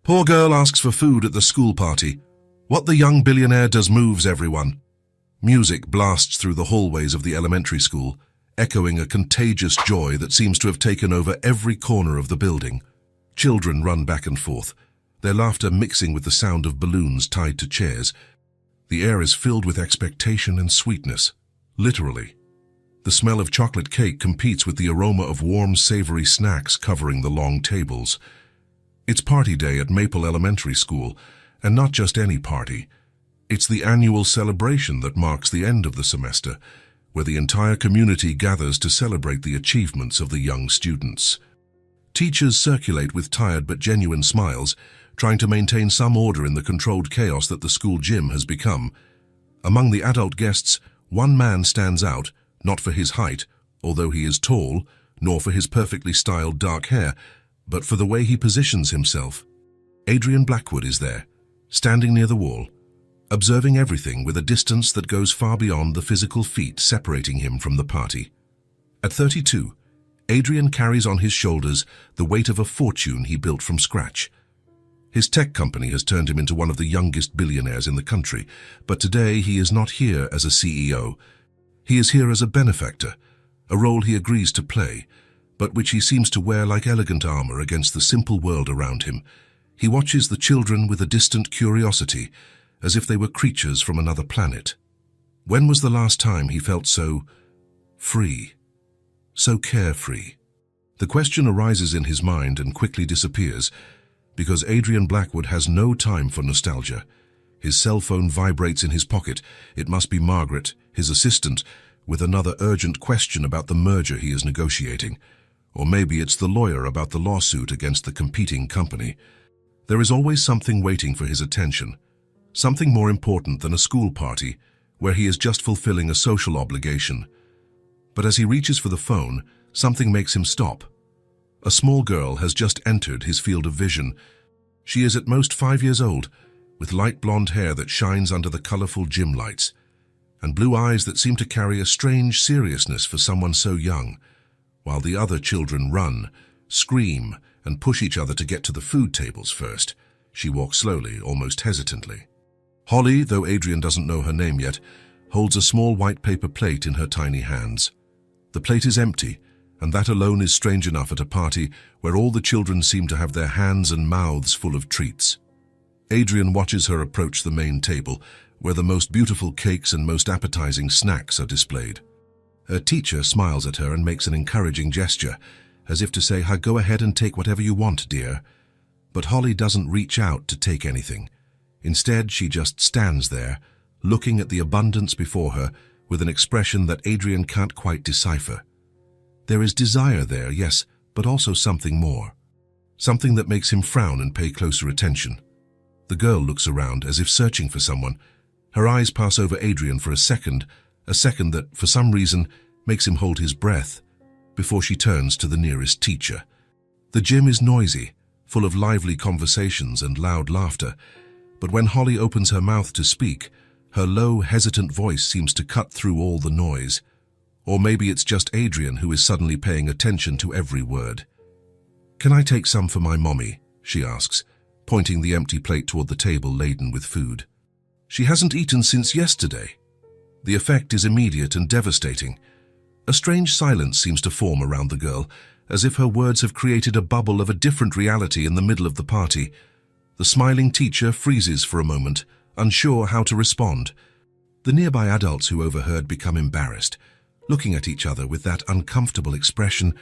Poor girl asks for food at the school party. What the young billionaire does moves everyone. Music blasts through the hallways of the elementary school, echoing a contagious joy that seems to have taken over every corner of the building. Children run back and forth, their laughter mixing with the sound of balloons tied to chairs. The air is filled with expectation and sweetness, literally. The smell of chocolate cake competes with the aroma of warm, savory snacks covering the long tables. It's party day at Maple Elementary School, and not just any party. It's the annual celebration that marks the end of the semester, where the entire community gathers to celebrate the achievements of the young students. Teachers circulate with tired but genuine smiles, trying to maintain some order in the controlled chaos that the school gym has become. Among the adult guests, one man stands out, not for his height, although he is tall, nor for his perfectly styled dark hair, but for the way he positions himself. Adrian Blackwood is there, standing near the wall, observing everything with a distance that goes far beyond the physical feat separating him from the party. At 32, Adrian carries on his shoulders the weight of a fortune he built from scratch. His tech company has turned him into one of the youngest billionaires in the country, but today he is not here as a CEO. He is here as a benefactor, a role he agrees to play, but which he seems to wear like elegant armor against the simple world around him. He watches the children with a distant curiosity, as if they were creatures from another planet. When was the last time he felt so free, so carefree? The question arises in his mind and quickly disappears, because Adrian Blackwood has no time for nostalgia. His cell phone vibrates in his pocket. It must be Margaret, his assistant, with another urgent question about the merger he is negotiating. Or maybe it's the lawyer about the lawsuit against the competing company. There is always something waiting for his attention, something more important than a school party, where he is just fulfilling a social obligation. But as he reaches for the phone, something makes him stop. A small girl has just entered his field of vision. She is at most 5 years old, with light blonde hair that shines under the colorful gym lights, and blue eyes that seem to carry a strange seriousness for someone so young. While the other children run, scream, and push each other to get to the food tables first, she walks slowly, almost hesitantly. Holly, though Adrian doesn't know her name yet, holds a small white paper plate in her tiny hands. The plate is empty, and that alone is strange enough at a party where all the children seem to have their hands and mouths full of treats. Adrian watches her approach the main table, where the most beautiful cakes and most appetizing snacks are displayed. Her teacher smiles at her and makes an encouraging gesture, as if to say, "Go ahead and take whatever you want, dear." But Holly doesn't reach out to take anything. Instead, she just stands there, looking at the abundance before her with an expression that Adrian can't quite decipher. There is desire there, yes, but also something more. Something that makes him frown and pay closer attention. The girl looks around as if searching for someone. Her eyes pass over Adrian for a second that, for some reason, makes him hold his breath, before she turns to the nearest teacher. The gym is noisy, full of lively conversations and loud laughter, but when Holly opens her mouth to speak, her low, hesitant voice seems to cut through all the noise. Or maybe it's just Adrian who is suddenly paying attention to every word. "Can I take some for my mommy?" she asks, pointing the empty plate toward the table laden with food. She hasn't eaten since yesterday. The effect is immediate and devastating. A strange silence seems to form around the girl, as if her words have created a bubble of a different reality in the middle of the party. The smiling teacher freezes for a moment, unsure how to respond. The nearby adults who overheard become embarrassed, looking at each other with that uncomfortable expression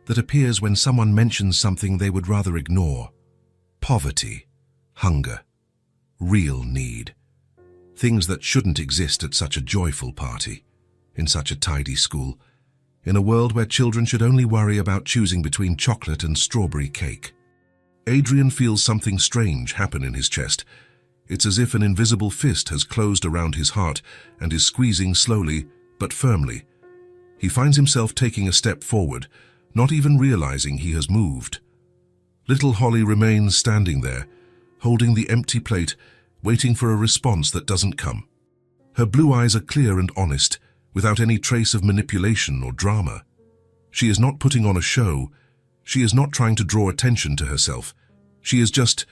that appears when someone mentions something they would rather ignore. Poverty, hunger, real need. Things that shouldn't exist at such a joyful party, in such a tidy school, in a world where children should only worry about choosing between chocolate and strawberry cake. Adrian feels something strange happen in his chest. It's as if an invisible fist has closed around his heart and is squeezing slowly but firmly. He finds himself taking a step forward, not even realizing he has moved. Little Holly remains standing there, holding the empty plate, waiting for a response that doesn't come. Her blue eyes are clear and honest, without any trace of manipulation or drama. She is not putting on a show. She is not trying to draw attention to herself. She is just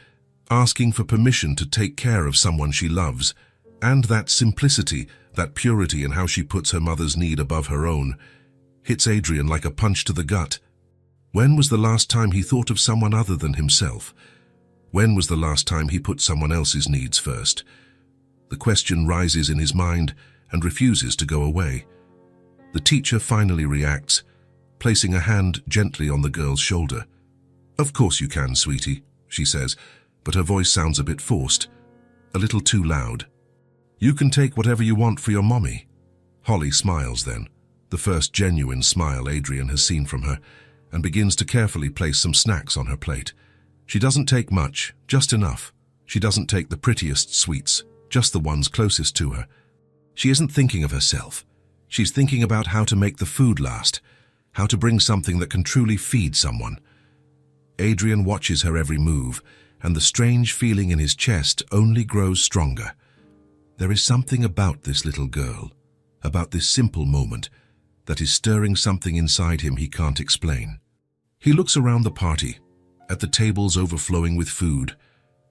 asking for permission to take care of someone she loves, and that simplicity, that purity in how she puts her mother's need above her own, hits Adrian like a punch to the gut. When was the last time he thought of someone other than himself? When was the last time he put someone else's needs first? The question rises in his mind and refuses to go away. The teacher finally reacts, placing a hand gently on the girl's shoulder. "Of course you can, sweetie," she says, but her voice sounds a bit forced, a little too loud. "You can take whatever you want for your mommy." Holly smiles then, the first genuine smile Adrian has seen from her, and begins to carefully place some snacks on her plate. She doesn't take much, just enough. She doesn't take the prettiest sweets, just the ones closest to her. She isn't thinking of herself. She's thinking about how to make the food last, how to bring something that can truly feed someone. Adrian watches her every move, and the strange feeling in his chest only grows stronger. There is something about this little girl, about this simple moment, that is stirring something inside him he can't explain. He looks around the party, at the tables overflowing with food,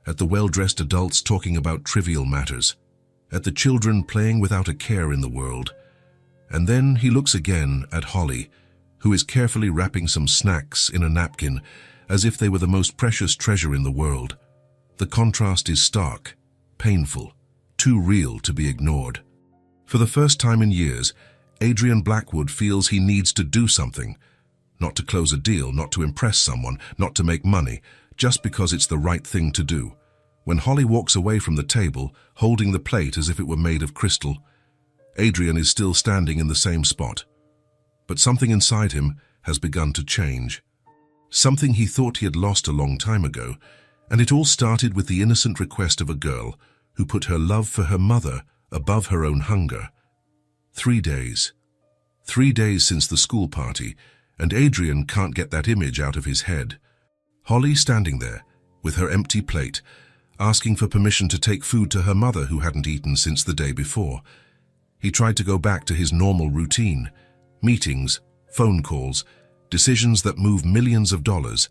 at the well-dressed adults talking about trivial matters, at the children playing without a care in the world. And then he looks again at Holly, who is carefully wrapping some snacks in a napkin as if they were the most precious treasure in the world. The contrast is stark, painful, too real to be ignored. For the first time in years, Adrian Blackwood feels he needs to do something, not to close a deal, not to impress someone, not to make money, just because it's the right thing to do. When Holly walks away from the table, holding the plate as if it were made of crystal, Adrian is still standing in the same spot. But something inside him has begun to change. Something he thought he had lost a long time ago, and it all started with the innocent request of a girl who put her love for her mother above her own hunger. 3 days. 3 days since the school party, and Adrian can't get that image out of his head. Holly standing there, with her empty plate, asking for permission to take food to her mother who hadn't eaten since the day before. He tried to go back to his normal routine, meetings, phone calls, decisions that move millions of dollars.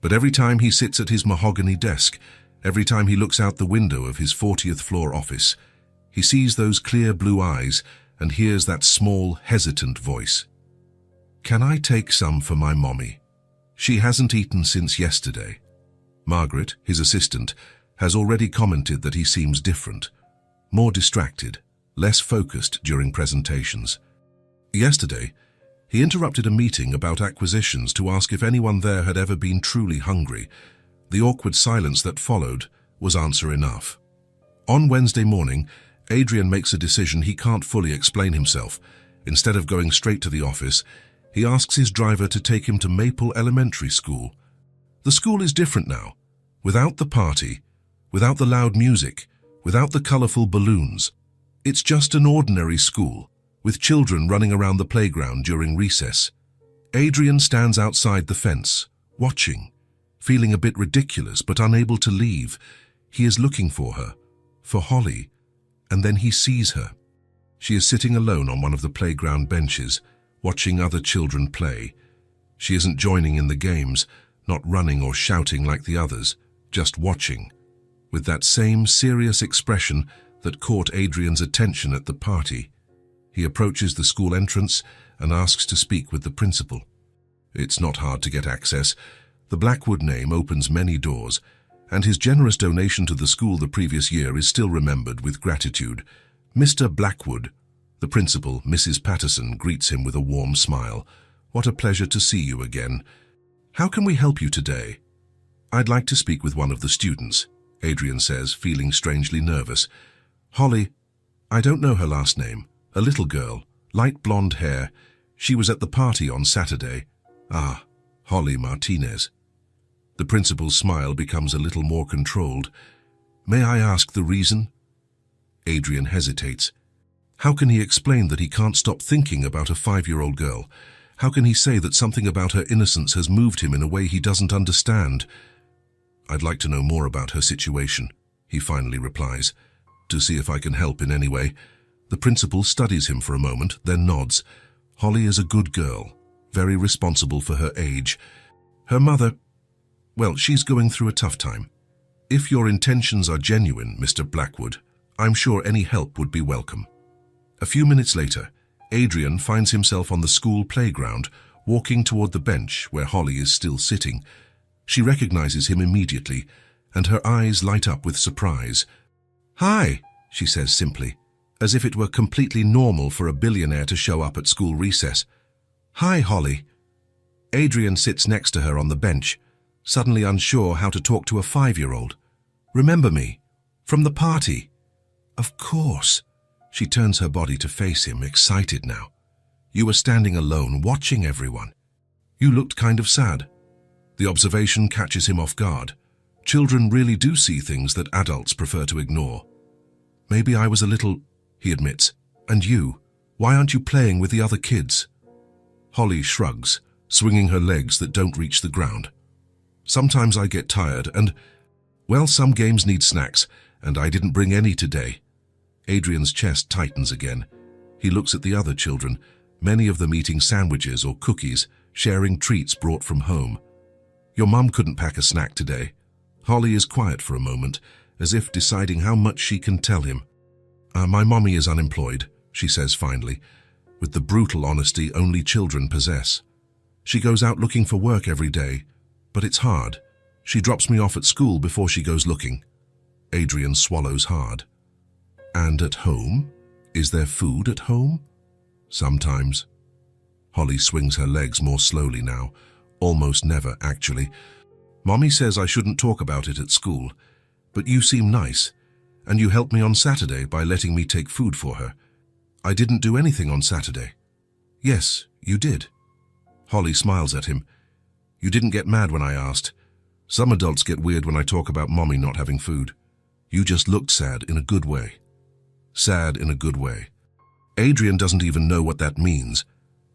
But every time he sits at his mahogany desk, every time he looks out the window of his 40th floor office, he sees those clear blue eyes and hears that small, hesitant voice. "Can I take some for my mommy? She hasn't eaten since yesterday." Margaret, his assistant, has already commented that he seems different, more distracted, less focused during presentations. Yesterday, he interrupted a meeting about acquisitions to ask if anyone there had ever been truly hungry. The awkward silence that followed was answer enough. On Wednesday morning, Adrian makes a decision he can't fully explain himself. Instead of going straight to the office, he asks his driver to take him to Maple Elementary School. The school is different now. Without the party, without the loud music, without the colorful balloons. It's just an ordinary school, with children running around the playground during recess. Adrian stands outside the fence, watching, feeling a bit ridiculous but unable to leave. He is looking for her, for Holly, and then he sees her. She is sitting alone on one of the playground benches, watching other children play. She isn't joining in the games, not running or shouting like the others, just watching, with that same serious expression that caught Adrian's attention at the party. He approaches the school entrance and asks to speak with the principal. It's not hard to get access. The Blackwood name opens many doors, and his generous donation to the school the previous year is still remembered with gratitude. Mr. Blackwood, the principal, Mrs. Patterson, greets him with a warm smile. "What a pleasure to see you again. How can we help you today?" "I'd like to speak with one of the students," Adrian says, feeling strangely nervous. "Holly, I don't know her last name. A little girl, light blonde hair. She was at the party on Saturday." "Ah, Holly Martinez." The principal's smile becomes a little more controlled. "May I ask the reason?" Adrian hesitates. How can he explain that he can't stop thinking about a 5-year-old girl? How can he say that something about her innocence has moved him in a way he doesn't understand? "I'd like to know more about her situation," he finally replies, "to see if I can help in any way." The principal studies him for a moment, then nods. Holly is a good girl, very responsible for her age. Her mother, well, she's going through a tough time. If your intentions are genuine, Mr. Blackwood, I'm sure any help would be welcome. A few minutes later, Adrian finds himself on the school playground, walking toward the bench where Holly is still sitting. She recognizes him immediately, and her eyes light up with surprise. "Hi," she says simply, as if it were completely normal for a billionaire to show up at school recess. "Hi, Holly." Adrian sits next to her on the bench, suddenly unsure how to talk to a 5-year-old. "Remember me? From the party?" "Of course." She turns her body to face him, excited now. "You were standing alone, watching everyone. You looked kind of sad." The observation catches him off guard. Children really do see things that adults prefer to ignore. "Maybe I was a little," he admits. "And you? Why aren't you playing with the other kids?" Holly shrugs, swinging her legs that don't reach the ground. "Sometimes I get tired and, well, some games need snacks, and I didn't bring any today." Adrian's chest tightens again. He looks at the other children, many of them eating sandwiches or cookies, sharing treats brought from home. "Your mum couldn't pack a snack today." Holly is quiet for a moment, as if deciding how much she can tell him. My mommy is unemployed," she says finally, with the brutal honesty only children possess. "She goes out looking for work every day, but it's hard. She drops me off at school before she goes looking." Adrian swallows hard. "And at home? Is there food at home?" "Sometimes." Holly swings her legs more slowly now. Almost never, actually. "Mommy says I shouldn't talk about it at school, but you seem nice, and you helped me on Saturday by letting me take food for her." "I didn't do anything on Saturday." "Yes, you did." Holly smiles at him. "You didn't get mad when I asked. Some adults get weird when I talk about Mommy not having food. You just looked sad in a good way." Sad in a good way. Adrian doesn't even know what that means,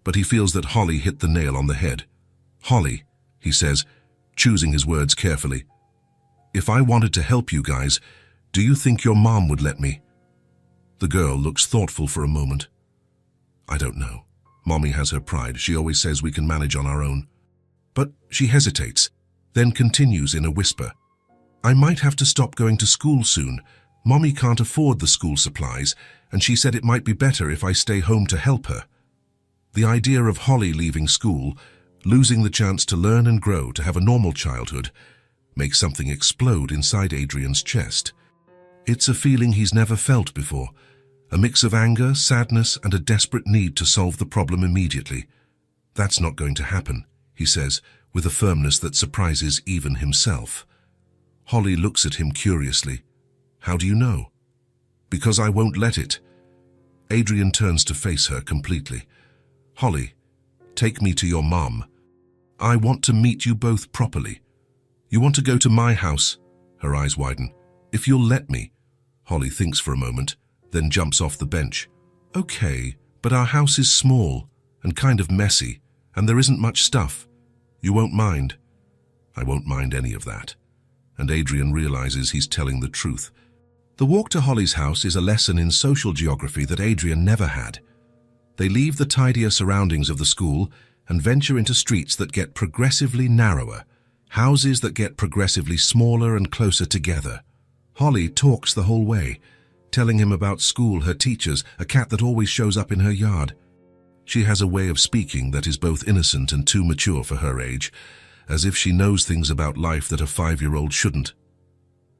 but he feels that Holly hit the nail on the head. "Holly," he says, choosing his words carefully, "if I wanted to help you guys, do you think your mom would let me?" The girl looks thoughtful for a moment. "I don't know. Mommy has her pride. She always says we can manage on our own." But she hesitates, then continues in a whisper. "I might have to stop going to school soon. Mommy can't afford the school supplies, and she said it might be better if I stay home to help her." The idea of Holly leaving school, losing the chance to learn and grow, to have a normal childhood, makes something explode inside Adrian's chest. It's a feeling he's never felt before, a mix of anger, sadness, and a desperate need to solve the problem immediately. "That's not going to happen," he says, with a firmness that surprises even himself. Holly looks at him curiously. "How do you know?" "Because I won't let it." Adrian turns to face her completely. "Holly, take me to your mom. I want to meet you both properly. You want to go to my house?" Her eyes widen. "If you'll let me." Holly thinks for a moment, then jumps off the bench. "Okay, but our house is small and kind of messy, and there isn't much stuff. You won't mind?" "I won't mind any of that." And Adrian realizes he's telling the truth. The walk to Holly's house is a lesson in social geography that Adrian never had. They leave the tidier surroundings of the school and venture into streets that get progressively narrower, houses that get progressively smaller and closer together. Holly talks the whole way, telling him about school, her teachers, a cat that always shows up in her yard. She has a way of speaking that is both innocent and too mature for her age, as if she knows things about life that a 5-year-old shouldn't.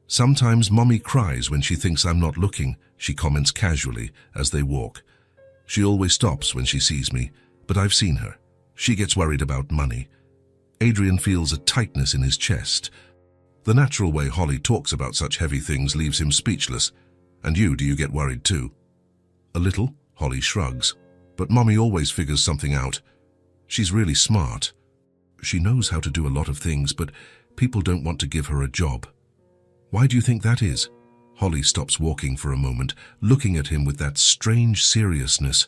"Sometimes Mommy cries when she thinks I'm not looking," she comments casually as they walk. "She always stops when she sees me, but I've seen her. She gets worried about money." Adrian feels a tightness in his chest. The natural way Holly talks about such heavy things leaves him speechless. "And do you get worried too?" "A little," Holly shrugs. "But Mommy always figures something out. She's really smart. She knows how to do a lot of things, but people don't want to give her a job." "Why do you think that is?" Holly stops walking for a moment, looking at him with that strange seriousness.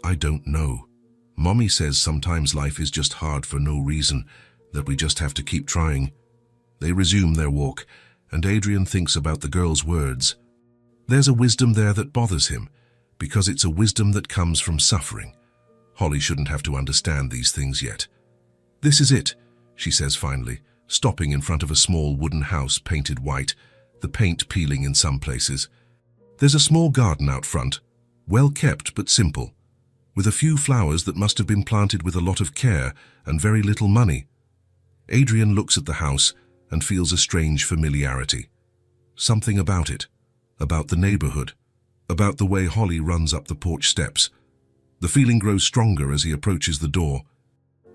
"I don't know. Mommy says sometimes life is just hard for no reason, that we just have to keep trying." They resume their walk, and Adrian thinks about the girl's words. There's a wisdom there that bothers him, because it's a wisdom that comes from suffering. Holly shouldn't have to understand these things yet. "This is it," she says finally, stopping in front of a small wooden house painted white. the paint peeling in some places. There's a small garden out front, well kept but simple, with a few flowers that must have been planted with a lot of care and very little money. Adrian looks at the house and feels a strange familiarity. Something about it, about the neighborhood, about the way Holly runs up the porch steps. The feeling grows stronger as he approaches the door.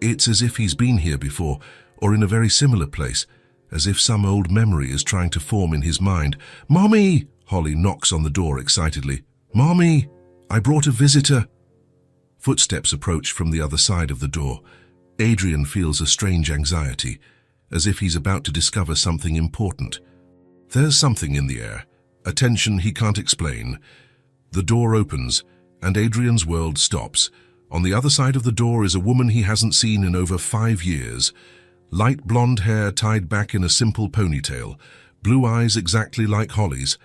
It's as if he's been here before, or in a very similar place, as if some old memory is trying to form in his mind. "Mommy!" Holly knocks on the door excitedly. "Mommy! I brought a visitor." Footsteps approach from the other side of the door. Adrian feels a strange anxiety, as if he's about to discover something important. There's something in the air, a tension he can't explain. The door opens, and Adrian's world stops. On the other side of the door is a woman he hasn't seen in over 5 years. Light blonde hair tied back in a simple ponytail, blue eyes exactly like Holly's,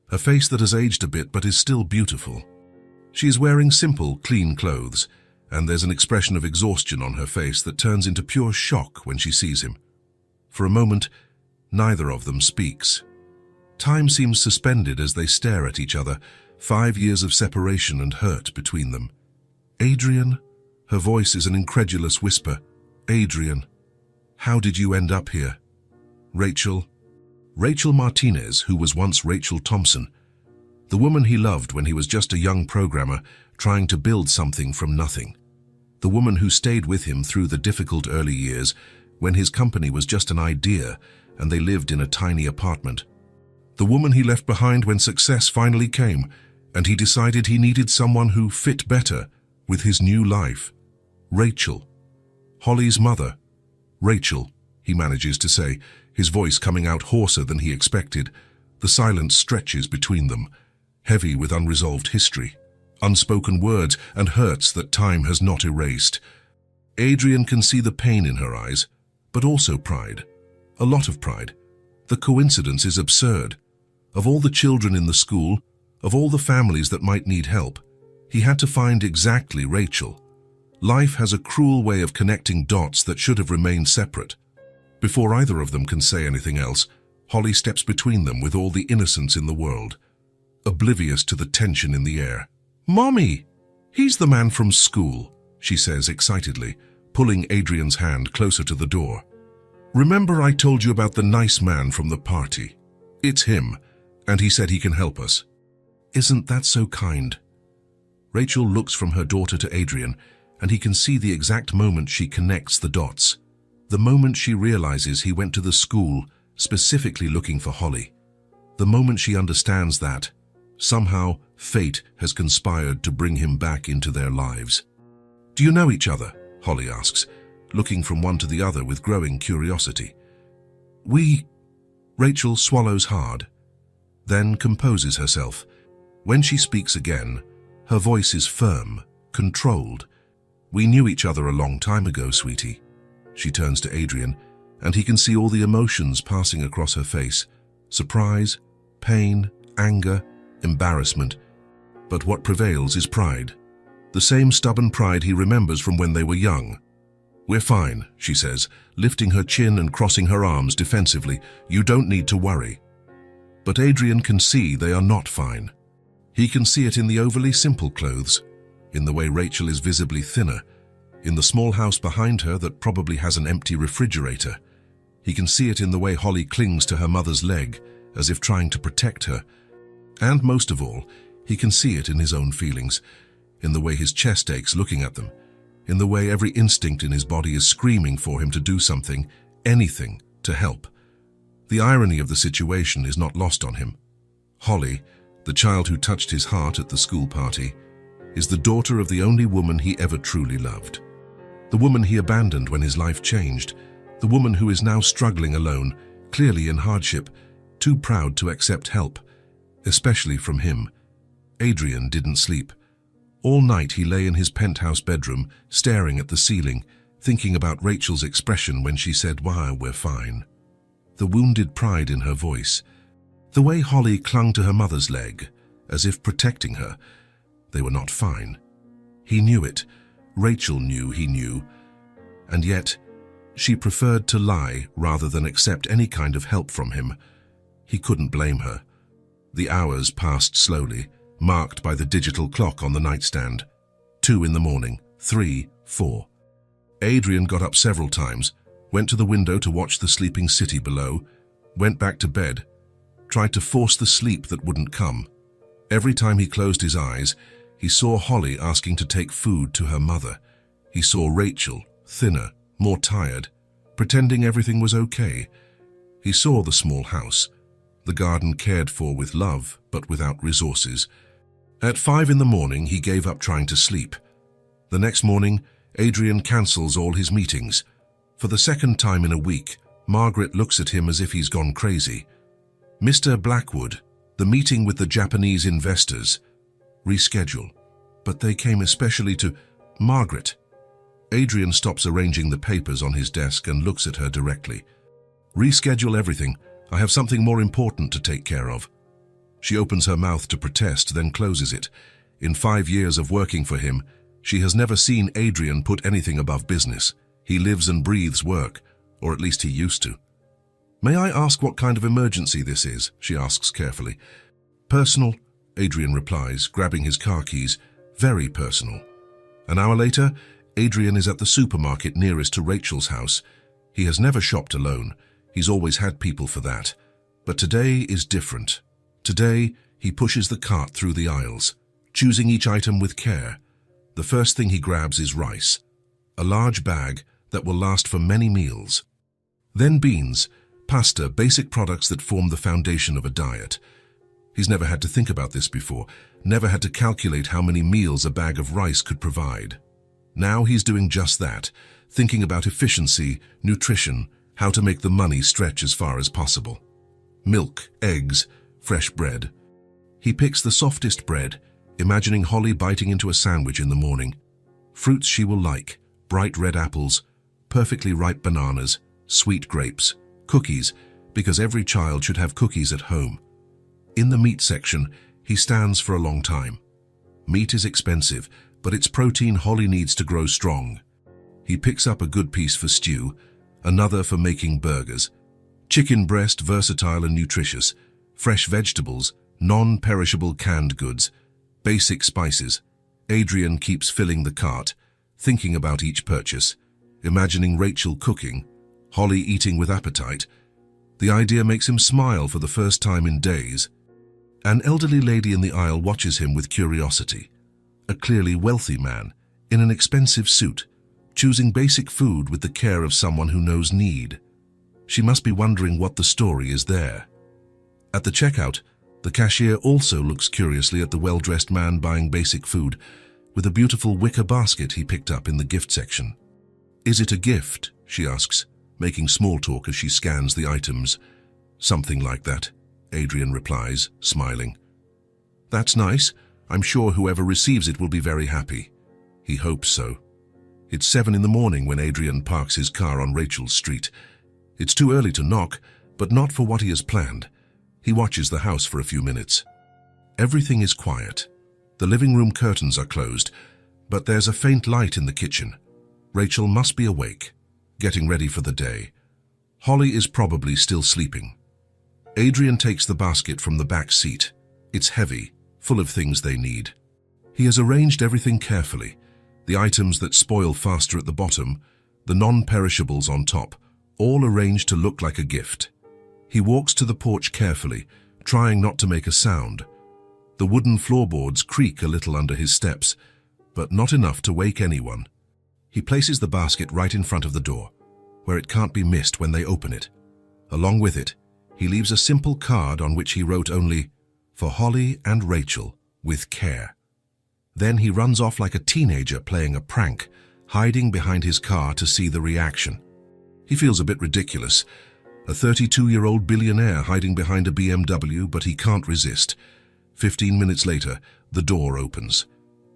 a face that has aged a bit but is still beautiful. She is wearing simple, clean clothes, and there's an expression of exhaustion on her face that turns into pure shock when she sees him. For a moment, neither of them speaks. Time seems suspended as they stare at each other, 5 years of separation and hurt between them. "Adrian?" Her voice is an incredulous whisper. "Adrian, how did you end up here?" "Rachel." Rachel Martinez, who was once Rachel Thompson. The woman he loved when he was just a young programmer trying to build something from nothing. The woman who stayed with him through the difficult early years when his company was just an idea and they lived in a tiny apartment. The woman he left behind when success finally came and he decided he needed someone who fit better with his new life. Rachel. Holly's mother. "Rachel," he manages to say, his voice coming out hoarser than he expected. The silence stretches between them, heavy with unresolved history, unspoken words and hurts that time has not erased. Adrian can see the pain in her eyes, but also pride. A lot of pride. The coincidence is absurd. Of all the children in the school, of all the families that might need help, he had to find exactly Rachel. Life has a cruel way of connecting dots that should have remained separate. Before either of them can say anything else, Holly steps between them with all the innocence in the world, oblivious to the tension in the air. "Mommy! He's the man from school," she says excitedly, pulling Adrian's hand closer to the door. "Remember I told you about the nice man from the party? It's him, and he said he can help us." "Isn't that so kind?" Rachel looks from her daughter to Adrian, and he can see the exact moment she connects the dots. The moment she realizes he went to the school specifically looking for Holly. The moment she understands that, somehow, fate has conspired to bring him back into their lives. "Do you know each other?" Holly asks, looking from one to the other with growing curiosity. Rachel swallows hard, then composes herself. When she speaks again, her voice is firm, controlled. "We knew each other a long time ago, sweetie." She turns to Adrian, and he can see all the emotions passing across her face. Surprise, pain, anger, embarrassment. But what prevails is pride. The same stubborn pride he remembers from when they were young. "We're fine," she says, lifting her chin and crossing her arms defensively. "You don't need to worry." But Adrian can see they are not fine. He can see it in the overly simple clothes, in the way Rachel is visibly thinner, in the small house behind her that probably has an empty refrigerator. He can see it in the way Holly clings to her mother's leg, as if trying to protect her. And most of all, he can see it in his own feelings, in the way his chest aches looking at them, in the way every instinct in his body is screaming for him to do something, anything, to help. The irony of the situation is not lost on him. Holly, the child who touched his heart at the school party, is the daughter of the only woman he ever truly loved. The woman he abandoned when his life changed, the woman who is now struggling alone, clearly in hardship, too proud to accept help, especially from him. Adrian didn't sleep. All night he lay in his penthouse bedroom, staring at the ceiling, thinking about Rachel's expression when she said, "Why, we're fine." The wounded pride in her voice. The way Holly clung to her mother's leg, as if protecting her. They were not fine. He knew it. Rachel knew he knew. And yet, she preferred to lie rather than accept any kind of help from him. He couldn't blame her. The hours passed slowly, marked by the digital clock on the nightstand. 2 in the morning, 3, 4. Adrian got up several times, went to the window to watch the sleeping city below, went back to bed, tried to force the sleep that wouldn't come. Every time he closed his eyes, he saw Holly asking to take food to her mother. He saw Rachel, thinner, more tired, pretending everything was okay. He saw the small house, the garden cared for with love, but without resources. At 5 in the morning, he gave up trying to sleep. The next morning, Adrian cancels all his meetings. For the second time in a week, Margaret looks at him as if he's gone crazy. Mr. Blackwood, the meeting with the Japanese investors. Reschedule. But they came especially to Margaret. Adrian stops arranging the papers on his desk and looks at her directly. Reschedule everything. I have something more important to take care of. She opens her mouth to protest, then closes it. In 5 years of working for him, she has never seen Adrian put anything above business. He lives and breathes work, or at least he used to. May I ask what kind of emergency this is? She asks carefully. Personal, Adrian replies, grabbing his car keys. Very personal. An hour later, Adrian is at the supermarket nearest to Rachel's house. He has never shopped alone. He's always had people for that. But today is different. Today, he pushes the cart through the aisles, choosing each item with care. The first thing he grabs is rice, a large bag that will last for many meals. Then beans, pasta, basic products that form the foundation of a diet. He's never had to think about this before, never had to calculate how many meals a bag of rice could provide. Now he's doing just that, thinking about efficiency, nutrition, how to make the money stretch as far as possible. Milk, eggs, fresh bread. He picks the softest bread, imagining Holly biting into a sandwich in the morning. Fruits she will like, bright red apples, perfectly ripe bananas, sweet grapes, cookies, because every child should have cookies at home. In the meat section, he stands for a long time. Meat is expensive, but it's protein Holly needs to grow strong. He picks up a good piece for stew, another for making burgers. Chicken breast, versatile and nutritious. Fresh vegetables, non-perishable canned goods. Basic spices. Adrian keeps filling the cart, thinking about each purchase, imagining Rachel cooking, Holly eating with appetite. The idea makes him smile for the first time in days. An elderly lady in the aisle watches him with curiosity. A clearly wealthy man, in an expensive suit, choosing basic food with the care of someone who knows need. She must be wondering what the story is there. At the checkout, the cashier also looks curiously at the well-dressed man buying basic food, with a beautiful wicker basket he picked up in the gift section. Is it a gift? She asks, making small talk as she scans the items. Something like that, Adrian replies, smiling. That's nice. I'm sure whoever receives it will be very happy. He hopes so. It's 7 in the morning when Adrian parks his car on Rachel's street. It's too early to knock, but not for what he has planned. He watches the house for a few minutes. Everything is quiet. The living room curtains are closed, but there's a faint light in the kitchen. Rachel must be awake, getting ready for the day. Holly is probably still sleeping. Adrian takes the basket from the back seat. It's heavy, full of things they need. He has arranged everything carefully. The items that spoil faster at the bottom, the non-perishables on top, all arranged to look like a gift. He walks to the porch carefully, trying not to make a sound. The wooden floorboards creak a little under his steps, but not enough to wake anyone. He places the basket right in front of the door, where it can't be missed when they open it. Along with it, he leaves a simple card on which he wrote only, "For Holly and Rachel, with care." Then he runs off like a teenager playing a prank, hiding behind his car to see the reaction. He feels a bit ridiculous. A 32-year-old billionaire hiding behind a BMW, but he can't resist. 15 minutes later, the door opens.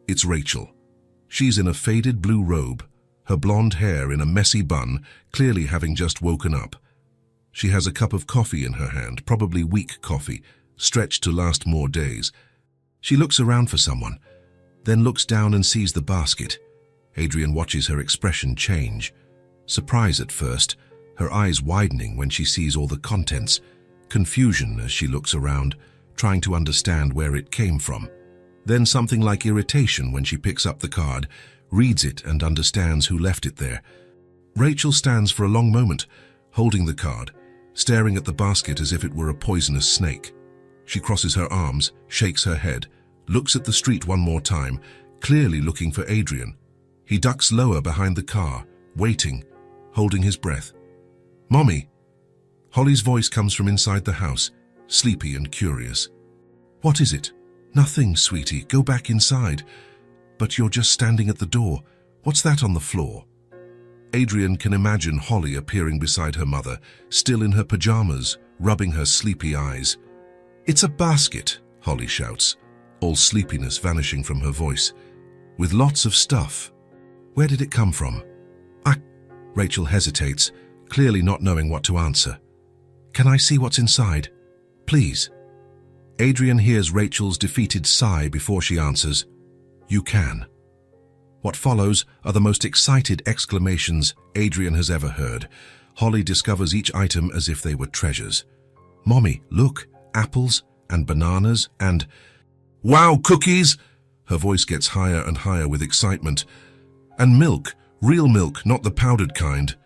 It's Rachel. She's in a faded blue robe, her blonde hair in a messy bun, clearly having just woken up. She has a cup of coffee in her hand, probably weak coffee, stretched to last more days. She looks around for someone, then looks down and sees the basket. Adrian watches her expression change. Surprise at first, her eyes widening when she sees all the contents. confusion as she looks around, trying to understand where it came from. Then something like irritation when she picks up the card, reads it and understands who left it there. Rachel stands for a long moment, holding the card, staring at the basket as if it were a poisonous snake. She crosses her arms, shakes her head, looks at the street one more time, clearly looking for Adrian. He ducks lower behind the car, waiting, holding his breath. "Mommy!" Holly's voice comes from inside the house, sleepy and curious. "What is it?" "Nothing, sweetie. Go back inside." "But you're just standing at the door. What's that on the floor?" Adrian can imagine Holly appearing beside her mother, still in her pajamas, rubbing her sleepy eyes. "It's a basket," Holly shouts, all sleepiness vanishing from her voice, "with lots of stuff." "Where did it come from?" Rachel hesitates, clearly not knowing what to answer. "Can I see what's inside? Please." Adrian hears Rachel's defeated sigh before she answers, "You can." What follows are the most excited exclamations Adrian has ever heard. Holly discovers each item as if they were treasures. "Mommy, look, apples and bananas and—" "Wow, cookies!" Her voice gets higher and higher with excitement. "And milk, real milk, not the powdered kind."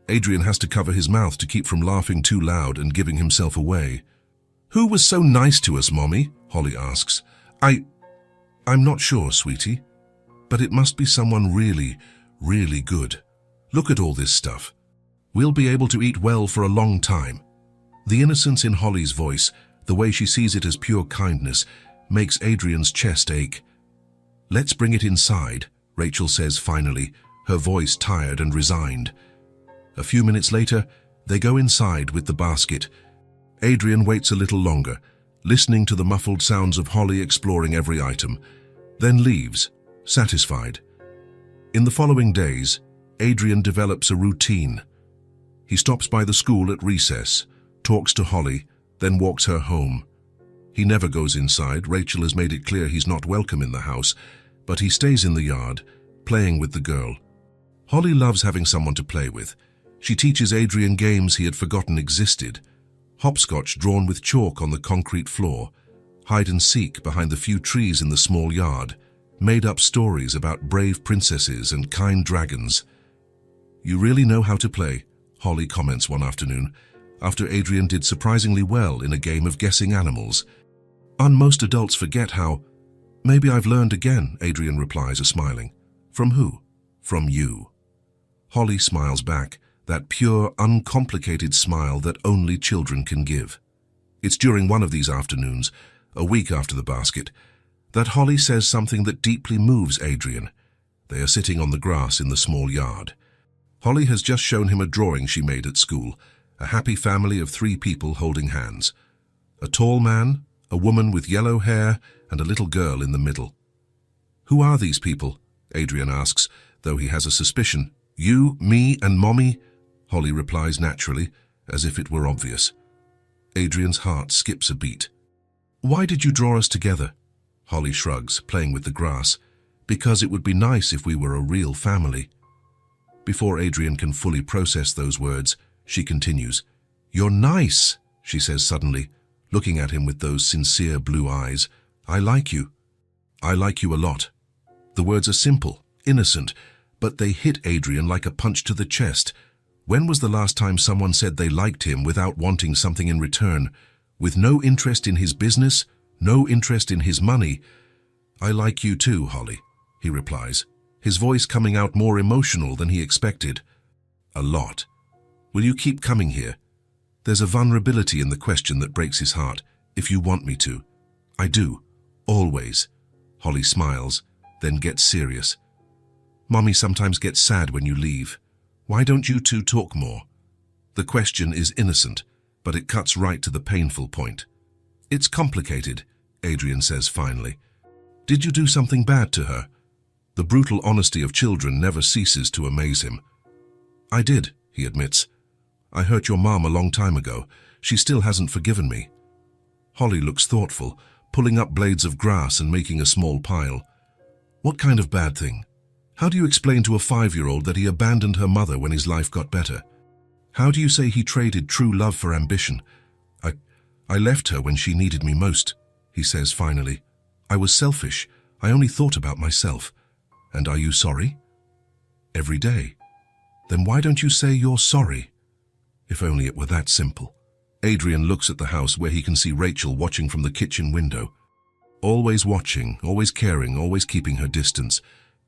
Adrian has to cover his mouth to keep from laughing too loud and giving himself away. "Who was so nice to us, Mommy?" Holly asks. I'm not sure, sweetie. But it must be someone really, really good. Look at all this stuff. We'll be able to eat well for a long time." The innocence in Holly's voice, the way she sees it as pure kindness, makes Adrian's chest ache. "Let's bring it inside," Rachel says finally, her voice tired and resigned. A few minutes later, they go inside with the basket. Adrian waits a little longer, listening to the muffled sounds of Holly exploring every item, then leaves, satisfied. In the following days, Adrian develops a routine. He stops by the school at recess, talks to Holly, then walks her home. He never goes inside. Rachel has made it clear he's not welcome in the house, but he stays in the yard, playing with the girl. Holly loves having someone to play with. She teaches Adrian games he had forgotten existed. Hopscotch drawn with chalk on the concrete floor, hide and seek behind the few trees in the small yard, made-up stories about brave princesses and kind dragons. "You really know how to play," Holly comments one afternoon, after Adrian did surprisingly well in a game of guessing animals. "Most adults forget how—" "Maybe I've learned again," Adrian replies, smiling. "From who?" "From you." Holly smiles back, that pure, uncomplicated smile that only children can give. It's during one of these afternoons, a week after the basket, that Holly says something that deeply moves Adrian. They are sitting on the grass in the small yard. Holly has just shown him a drawing she made at school, a happy family of 3 people holding hands. A tall man, a woman with yellow hair, and a little girl in the middle. "Who are these people?" Adrian asks, though he has a suspicion. "You, me, and Mommy?" Holly replies naturally, as if it were obvious. Adrian's heart skips a beat. "Why did you draw us together?" Holly shrugs, playing with the grass. "Because it would be nice if we were a real family." Before Adrian can fully process those words, she continues. "You're nice," she says suddenly, looking at him with those sincere blue eyes. "I like you. I like you a lot." The words are simple, innocent, but they hit Adrian like a punch to the chest. When was the last time someone said they liked him without wanting something in return, with no interest in his business, no interest in his money? "I like you too, Holly," he replies, his voice coming out more emotional than he expected. "A lot. Will you keep coming here?" There's a vulnerability in the question that breaks his heart. "If you want me to." "I do. Always." Holly smiles, then gets serious. "Mommy sometimes gets sad when you leave. Why don't you two talk more?" The question is innocent, but it cuts right to the painful point. "It's complicated," Adrian says finally. "Did you do something bad to her?" The brutal honesty of children never ceases to amaze him. "I did," he admits. "I hurt your mom a long time ago. She still hasn't forgiven me." Holly looks thoughtful, pulling up blades of grass and making a small pile. "What kind of bad thing? How do you explain to a 5-year-old that he abandoned her mother when his life got better? How do you say he traded true love for ambition?" I left her when she needed me most, he says finally. I was selfish. I only thought about myself. And are you sorry? Every day. Then why don't you say you're sorry? If only it were that simple. Adrian looks at the house where he can see Rachel watching from the kitchen window. Always watching, always caring, always keeping her distance.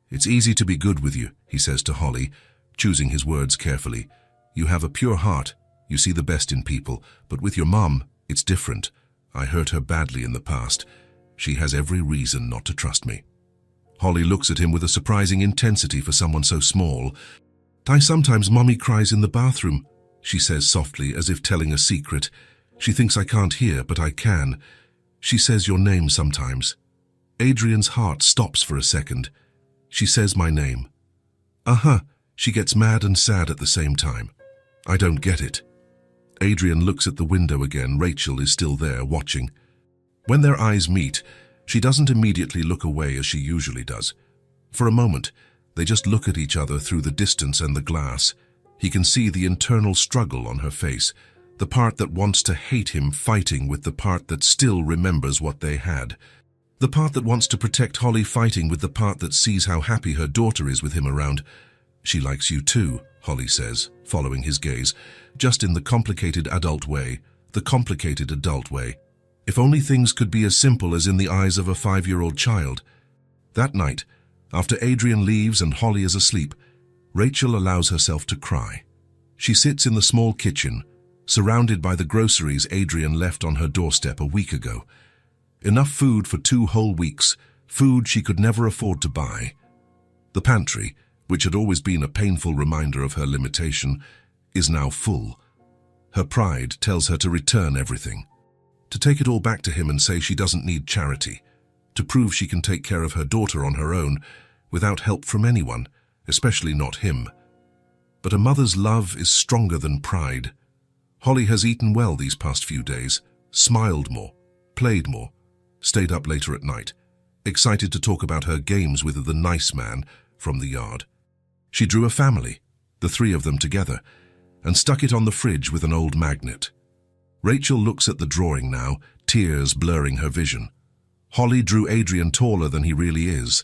It's easy to be good with you, he says to Holly, choosing his words carefully. You have a pure heart. You see the best in people. But with your mum, it's different. I hurt her badly in the past. She has every reason not to trust me. Holly looks at him with a surprising intensity for someone so small. Sometimes Mommy cries in the bathroom, she says softly, as if telling a secret. She thinks I can't hear, but I can. She says your name sometimes. Adrian's heart stops for a second. She says my name. She gets mad and sad at the same time. I don't get it. Adrian looks at the window again. Rachel is still there, watching. When their eyes meet, she doesn't immediately look away as she usually does. For a moment, they just look at each other through the distance and the glass. He can see the internal struggle on her face, the part that wants to hate him fighting with the part that still remembers what they had. The part that wants to protect Holly fighting with the part that sees how happy her daughter is with him around. She likes you too, Holly says, following his gaze, just in the complicated adult way. The complicated adult way. If only things could be as simple as in the eyes of a 5-year-old child. That night, after Adrian leaves and Holly is asleep, Rachel allows herself to cry. She sits in the small kitchen, surrounded by the groceries Adrian left on her doorstep a week ago. Enough food for 2 whole weeks, food she could never afford to buy. The pantry, which had always been a painful reminder of her limitation, is now full. Her pride tells her to return everything, to take it all back to him and say she doesn't need charity, to prove she can take care of her daughter on her own without help from anyone, especially not him. But a mother's love is stronger than pride. Holly has eaten well these past few days, smiled more, played more, stayed up later at night, excited to talk about her games with the nice man from the yard. She drew a family, the 3 of them together, and stuck it on the fridge with an old magnet. Rachel looks at the drawing now, tears blurring her vision. Holly drew Adrian taller than he really is,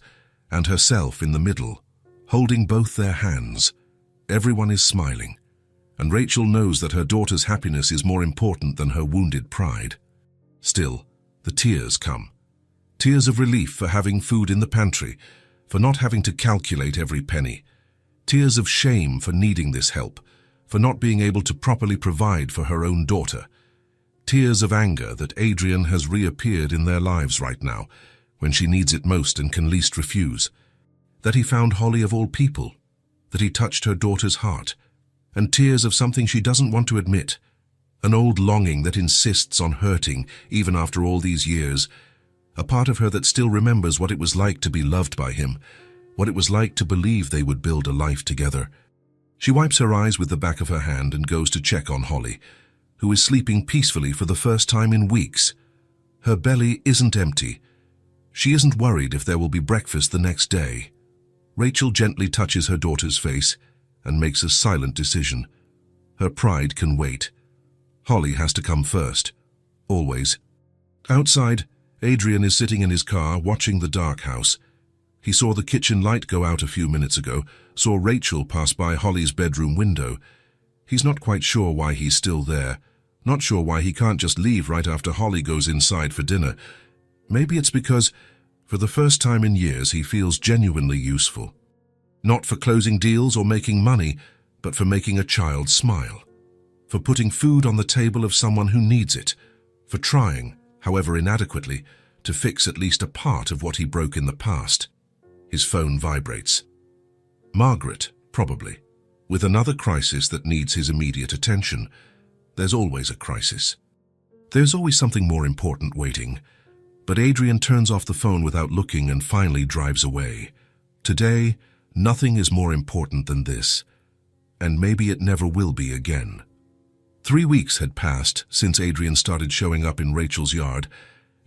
and herself in the middle, holding both their hands. Everyone is smiling, and Rachel knows that her daughter's happiness is more important than her wounded pride. Still, the tears come. Tears of relief for having food in the pantry, for not having to calculate every penny. Tears of shame for needing this help, for not being able to properly provide for her own daughter. Tears of anger that Adrian has reappeared in their lives right now, when she needs it most and can least refuse. That he found Holly of all people, that he touched her daughter's heart, and tears of something she doesn't want to admit, an old longing that insists on hurting even after all these years, a part of her that still remembers what it was like to be loved by him, what it was like to believe they would build a life together. She wipes her eyes with the back of her hand and goes to check on Holly, who is sleeping peacefully for the first time in weeks. Her belly isn't empty. She isn't worried if there will be breakfast the next day. Rachel gently touches her daughter's face and makes a silent decision. Her pride can wait. Holly has to come first. Always. Outside, Adrian is sitting in his car watching the dark house. He saw the kitchen light go out a few minutes ago, saw Rachel pass by Holly's bedroom window. He's not quite sure why he's still there, not sure why he can't just leave right after Holly goes inside for dinner. Maybe it's because, for the first time in years, he feels genuinely useful. Not for closing deals or making money, but for making a child smile. For putting food on the table of someone who needs it. For trying, however inadequately, to fix at least a part of what he broke in the past. His phone vibrates. Margaret, probably. With another crisis that needs his immediate attention. There's always a crisis. There's always something more important waiting. But Adrian turns off the phone without looking and finally drives away. Today, nothing is more important than this. And maybe it never will be again. 3 weeks had passed since Adrian started showing up in Rachel's yard,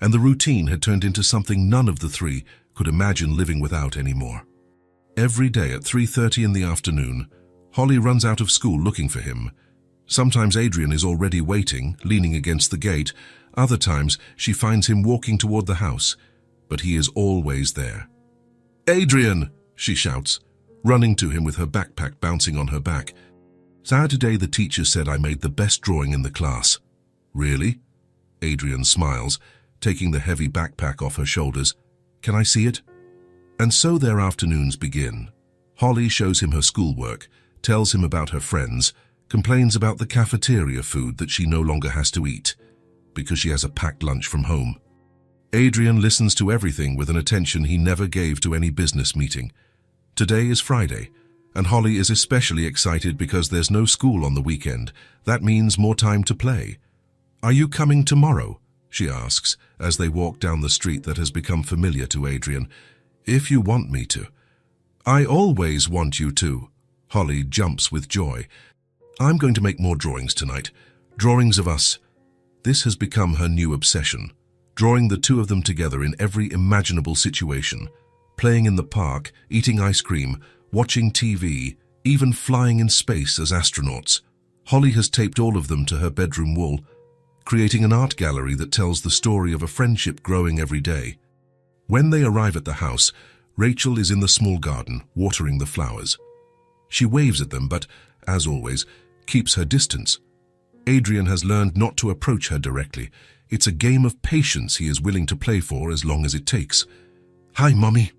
and the routine had turned into something none of the 3 could imagine living without anymore. Every day at 3:30 in the afternoon, Holly runs out of school looking for him, Sometimes Adrian is already waiting, leaning against the gate. Other times she finds him walking toward the house, but he is always there. "Adrian!" she shouts, running to him with her backpack bouncing on her back. "Today the teacher said I made the best drawing in the class." "Really?" Adrian smiles, taking the heavy backpack off her shoulders. "Can I see it?" And so their afternoons begin. Holly shows him her schoolwork, tells him about her friends, complains about the cafeteria food that she no longer has to eat, because she has a packed lunch from home. Adrian listens to everything with an attention he never gave to any business meeting. Today is Friday, and Holly is especially excited because there's no school on the weekend. That means more time to play. "Are you coming tomorrow?" she asks, as they walk down the street that has become familiar to Adrian. "If you want me to." "I always want you to." Holly jumps with joy. "I'm going to make more drawings tonight. Drawings of us." This has become her new obsession, drawing the two of them together in every imaginable situation. Playing in the park, eating ice cream, watching TV, even flying in space as astronauts. Holly has taped all of them to her bedroom wall, creating an art gallery that tells the story of a friendship growing every day. When they arrive at the house, Rachel is in the small garden, watering the flowers. She waves at them, but, as always, keeps her distance. Adrian has learned not to approach her directly. It's a game of patience he is willing to play for as long as it takes. "Hi, Mommy."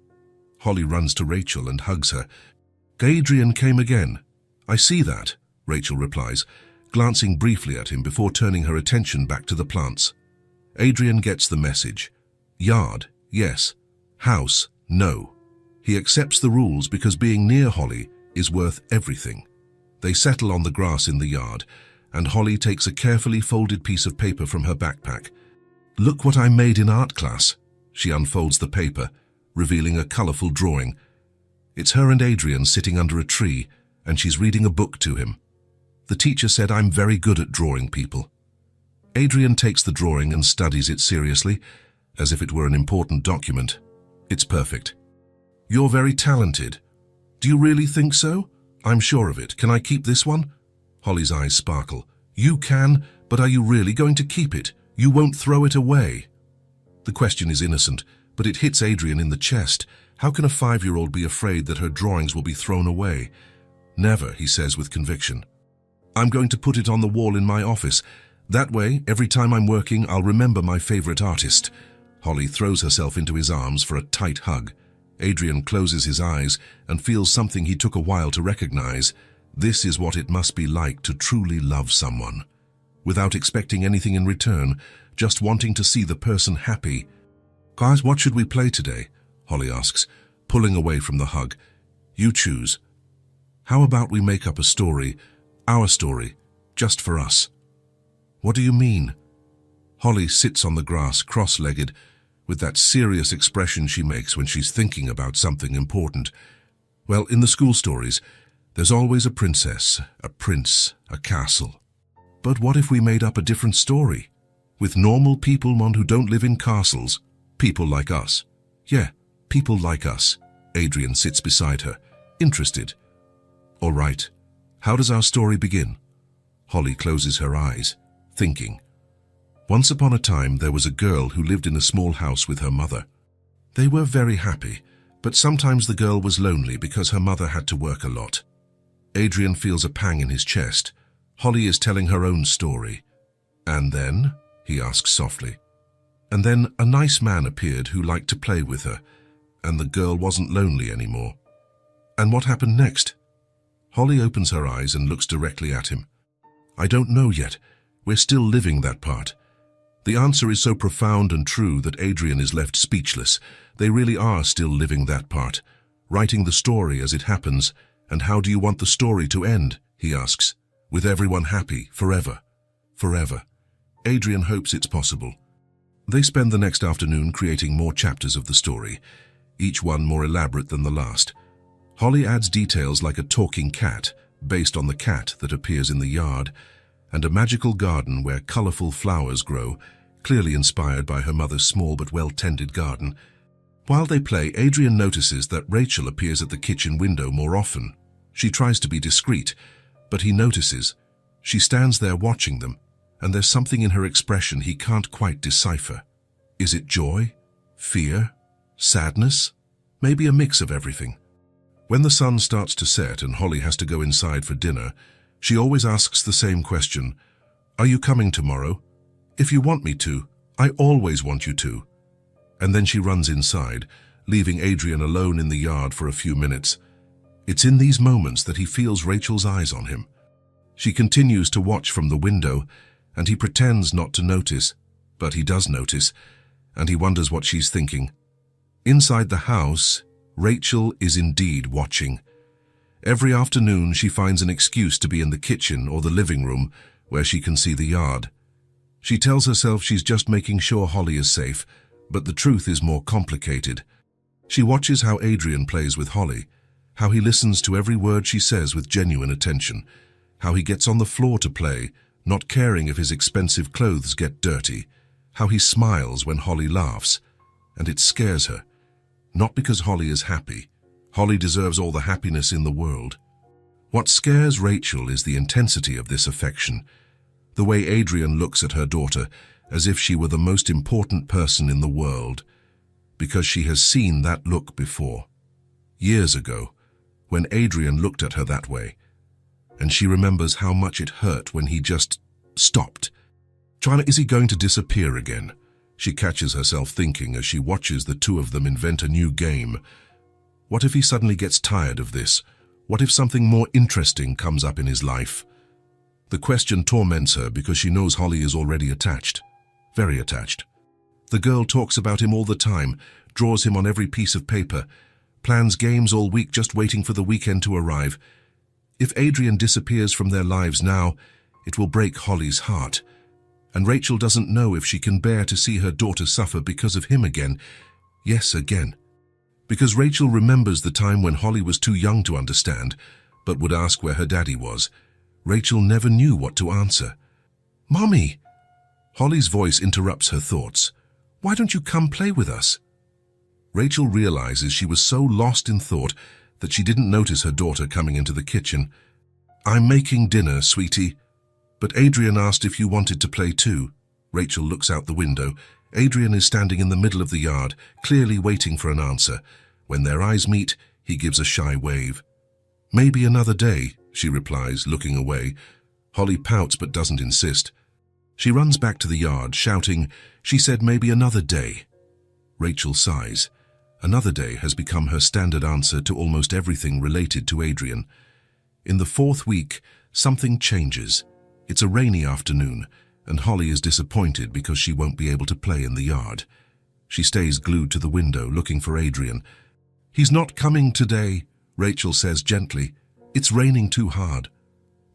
Holly runs to Rachel and hugs her. "Adrian came again." "I see that," Rachel replies, glancing briefly at him before turning her attention back to the plants. Adrian gets the message. Yard, yes. House, no. He accepts the rules because being near Holly is worth everything. They settle on the grass in the yard, and Holly takes a carefully folded piece of paper from her backpack. "Look what I made in art class." She unfolds the paper, revealing a colorful drawing. It's her and Adrian sitting under a tree, and she's reading a book to him. "The teacher said I'm very good at drawing people." Adrian takes the drawing and studies it seriously, as if it were an important document. It's perfect. "You're very talented." "Do you really think so?" "I'm sure of it. Can I keep this one?" Holly's eyes sparkle. "You can, but are you really going to keep it? You won't throw it away?" The question is innocent, but it hits Adrian in the chest. How can a 5-year-old be afraid that her drawings will be thrown away? "Never," he says with conviction. "I'm going to put it on the wall in my office. That way, every time I'm working, I'll remember my favorite artist." Holly throws herself into his arms for a tight hug. Adrian closes his eyes and feels something he took a while to recognize. This is what it must be like to truly love someone. Without expecting anything in return, just wanting to see the person happy. "Guys, what should we play today?" Holly asks, pulling away from the hug. "You choose. How about we make up a story, our story, just for us?" "What do you mean?" Holly sits on the grass, cross-legged, with that serious expression she makes when she's thinking about something important. "Well, in the school stories, there's always a princess, a prince, a castle. But what if we made up a different story? With normal people, who don't live in castles? People like us." "Yeah, people like us." Adrian sits beside her, interested. "All right. How does our story begin?" Holly closes her eyes, thinking. Once upon a time, there was a girl who lived in a small house with her mother. They were very happy, but sometimes the girl was lonely because her mother had to work a lot. Adrian feels a pang in his chest. Holly is telling her own story. "And then?" he asks softly. "And then a nice man appeared who liked to play with her, and the girl wasn't lonely anymore." "And what happened next?" Holly opens her eyes and looks directly at him. "I don't know yet. We're still living that part." The answer is so profound and true that Adrian is left speechless. They really are still living that part, writing the story as it happens. "And how do you want the story to end?" he asks. "With everyone happy, forever." Forever. Adrian hopes it's possible. They spend the next afternoon creating more chapters of the story, each one more elaborate than the last. Holly adds details like a talking cat, based on the cat that appears in the yard, and a magical garden where colorful flowers grow, clearly inspired by her mother's small but well-tended garden. While they play, Adrian notices that Rachel appears at the kitchen window more often. She tries to be discreet, but he notices. She stands there watching them, and there's something in her expression he can't quite decipher. Is it joy? Fear? Sadness? Maybe a mix of everything. When the sun starts to set and Holly has to go inside for dinner, she always asks the same question. Are you coming tomorrow? If you want me to, I always want you to. And then she runs inside, leaving Adrian alone in the yard for a few minutes. It's in these moments that he feels Rachel's eyes on him. She continues to watch from the window, and he pretends not to notice, but he does notice, and he wonders what she's thinking. Inside the house, Rachel is indeed watching. Every afternoon she finds an excuse to be in the kitchen or the living room where she can see the yard. She tells herself she's just making sure Holly is safe, but the truth is more complicated. She watches how Adrian plays with Holly, how he listens to every word she says with genuine attention, how he gets on the floor to play, not caring if his expensive clothes get dirty, how he smiles when Holly laughs, and it scares her. Not because Holly is happy. Holly deserves all the happiness in the world. What scares Rachel is the intensity of this affection, the way Adrian looks at her daughter as if she were the most important person in the world, because she has seen that look before. Years ago, when Adrian looked at her that way, and she remembers how much it hurt when he just stopped. Is he going to disappear again? She catches herself thinking as she watches the two of them invent a new game. What if he suddenly gets tired of this? What if something more interesting comes up in his life? The question torments her because she knows Holly is already attached. Very attached. The girl talks about him all the time, draws him on every piece of paper, plans games all week just waiting for the weekend to arrive. If Adrian disappears from their lives now, it will break Holly's heart. And Rachel doesn't know if she can bear to see her daughter suffer because of him again. Yes, again. Because Rachel remembers the time when Holly was too young to understand, but would ask where her daddy was. Rachel never knew what to answer. "Mommy!" Holly's voice interrupts her thoughts. "Why don't you come play with us?" Rachel realizes she was so lost in thought that she didn't notice her daughter coming into the kitchen. "I'm making dinner, sweetie. But Adrian asked if you wanted to play too." Rachel looks out the window. Adrian is standing in the middle of the yard, clearly waiting for an answer. When their eyes meet, he gives a shy wave. "Maybe another day," she replies, looking away. Holly pouts but doesn't insist. She runs back to the yard, shouting, "She said maybe another day." Rachel sighs. Another day has become her standard answer to almost everything related to Adrian. In the fourth week, something changes. It's a rainy afternoon, and Holly is disappointed because she won't be able to play in the yard. She stays glued to the window, looking for Adrian. "He's not coming today," Rachel says gently. "It's raining too hard."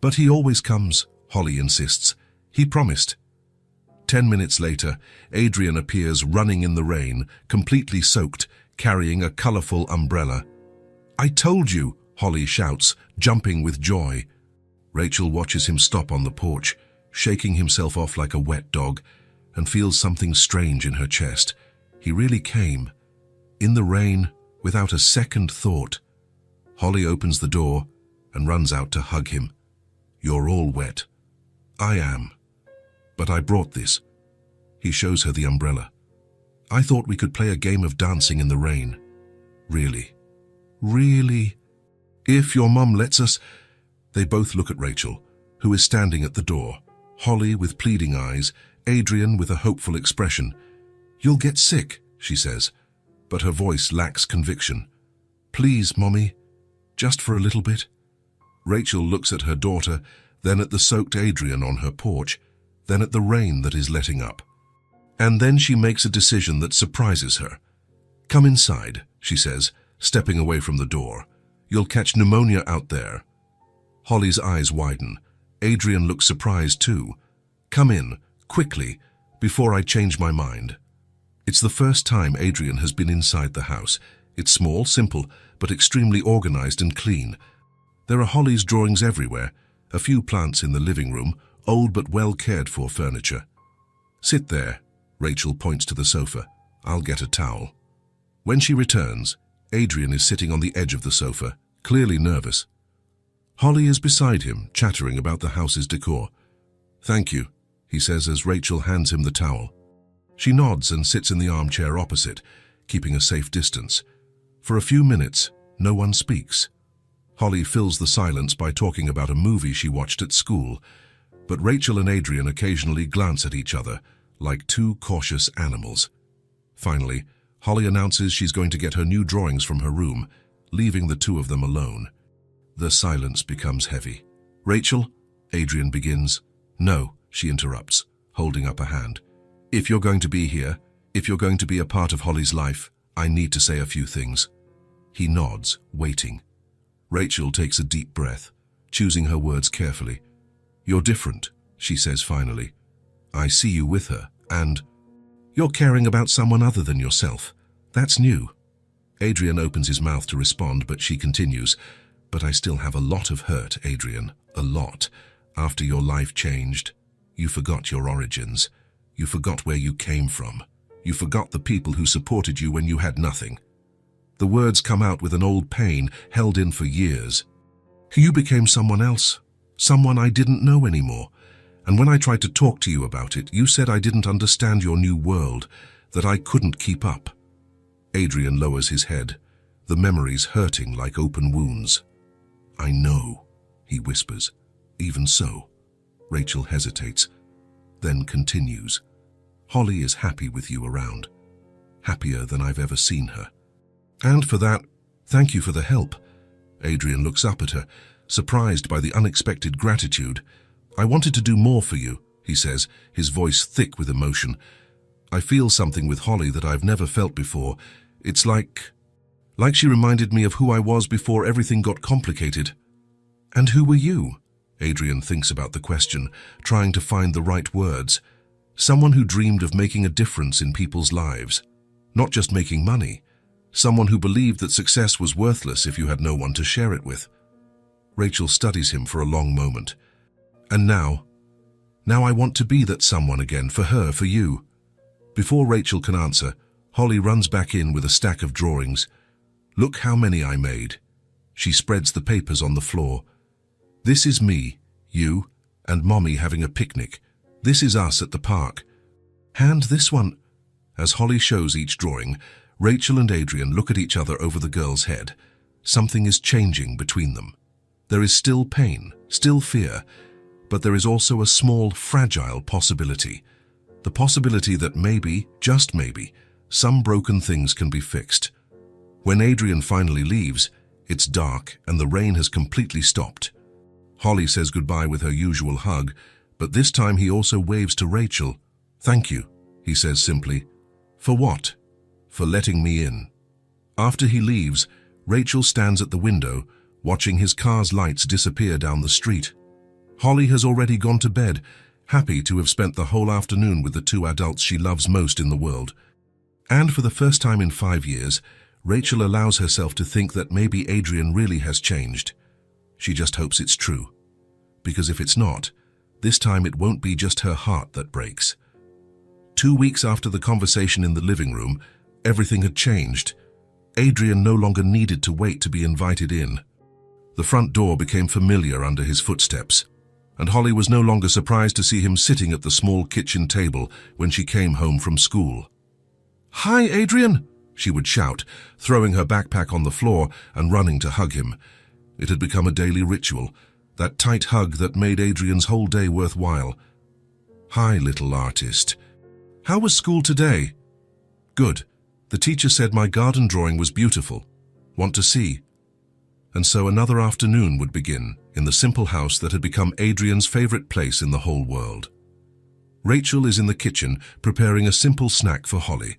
"But he always comes," Holly insists. "He promised." 10 minutes later, Adrian appears running in the rain, completely soaked, carrying a colorful umbrella. "I told you," Holly shouts, jumping with joy. Rachel watches him stop on the porch, shaking himself off like a wet dog, and feels something strange in her chest. He really came. In the rain, without a second thought. Holly opens the door and runs out to hug him. "You're all wet." "I am. But I brought this." He shows her the umbrella. "I thought we could play a game of dancing in the rain." "Really?" "Really? If your mum lets us." They both look at Rachel, who is standing at the door. Holly with pleading eyes, Adrian with a hopeful expression. "You'll get sick," she says, but her voice lacks conviction. "Please, Mommy, just for a little bit." Rachel looks at her daughter, then at the soaked Adrian on her porch, then at the rain that is letting up. And then she makes a decision that surprises her. "Come inside," she says, stepping away from the door. "You'll catch pneumonia out there." Holly's eyes widen. Adrian looks surprised too. "Come in, quickly, before I change my mind." It's the first time Adrian has been inside the house. It's small, simple, but extremely organized and clean. There are Holly's drawings everywhere, a few plants in the living room, old but well cared for furniture. "Sit there," Rachel points to the sofa. "I'll get a towel." When she returns, Adrian is sitting on the edge of the sofa, clearly nervous. Holly is beside him, chattering about the house's decor. "Thank you," he says as Rachel hands him the towel. She nods and sits in the armchair opposite, keeping a safe distance. For a few minutes, no one speaks. Holly fills the silence by talking about a movie she watched at school, but Rachel and Adrian occasionally glance at each other, like two cautious animals. Finally, Holly announces she's going to get her new drawings from her room, leaving the two of them alone. The silence becomes heavy. "Rachel," Adrian begins. "No," she interrupts, holding up a hand. "If you're going to be here, if you're going to be a part of Holly's life, I need to say a few things." He nods, waiting. Rachel takes a deep breath, choosing her words carefully. "You're different," she says finally. "I see you with her, and you're caring about someone other than yourself. That's new." Adrian opens his mouth to respond, but she continues. "But I still have a lot of hurt, Adrian, a lot. After your life changed, you forgot your origins. You forgot where you came from. You forgot the people who supported you when you had nothing." The words come out with an old pain held in for years. "You became someone else, someone I didn't know anymore. And when I tried to talk to you about it, you said I didn't understand your new world, that I couldn't keep up." Adrian lowers his head, the memories hurting like open wounds. "I know," he whispers. "Even so." Rachel hesitates, then continues. "Holly is happy with you around, happier than I've ever seen her. And for that, thank you for the help." Adrian looks up at her, surprised by the unexpected gratitude. "I wanted to do more for you," he says, his voice thick with emotion. "I feel something with Holly that I've never felt before. It's like she reminded me of who I was before everything got complicated." "And who were you?" Adrian thinks about the question, trying to find the right words. Someone who dreamed of making a difference in people's lives. Not just making money. Someone who believed that success was worthless if you had no one to share it with. Rachel studies him for a long moment. "And now I want to be that someone again, for her, for you." Before Rachel can answer, Holly runs back in with a stack of drawings. "Look how many I made." She spreads the papers on the floor. "This is me, you, and Mommy having a picnic. This is us at the park. Hand this one." As Holly shows each drawing, Rachel and Adrian look at each other over the girl's head. Something is changing between them. There is still pain, still fear, but there is also a small, fragile possibility. The possibility that maybe, just maybe, some broken things can be fixed. When Adrian finally leaves, it's dark and the rain has completely stopped. Holly says goodbye with her usual hug, but this time he also waves to Rachel. "Thank you," he says simply. "For what?" "For letting me in." After he leaves, Rachel stands at the window, watching his car's lights disappear down the street. Holly has already gone to bed, happy to have spent the whole afternoon with the two adults she loves most in the world. And for the first time in 5 years, Rachel allows herself to think that maybe Adrian really has changed. She just hopes it's true. Because if it's not, this time it won't be just her heart that breaks. 2 weeks after the conversation in the living room, everything had changed. Adrian no longer needed to wait to be invited in. The front door became familiar under his footsteps, and Holly was no longer surprised to see him sitting at the small kitchen table when she came home from school. "Hi, Adrian!" she would shout, throwing her backpack on the floor and running to hug him. It had become a daily ritual, that tight hug that made Adrian's whole day worthwhile. "Hi, little artist. How was school today?" "Good. The teacher said my garden drawing was beautiful. Want to see?" And so another afternoon would begin in the simple house that had become Adrian's favorite place in the whole world. Rachel is in the kitchen preparing a simple snack for Holly.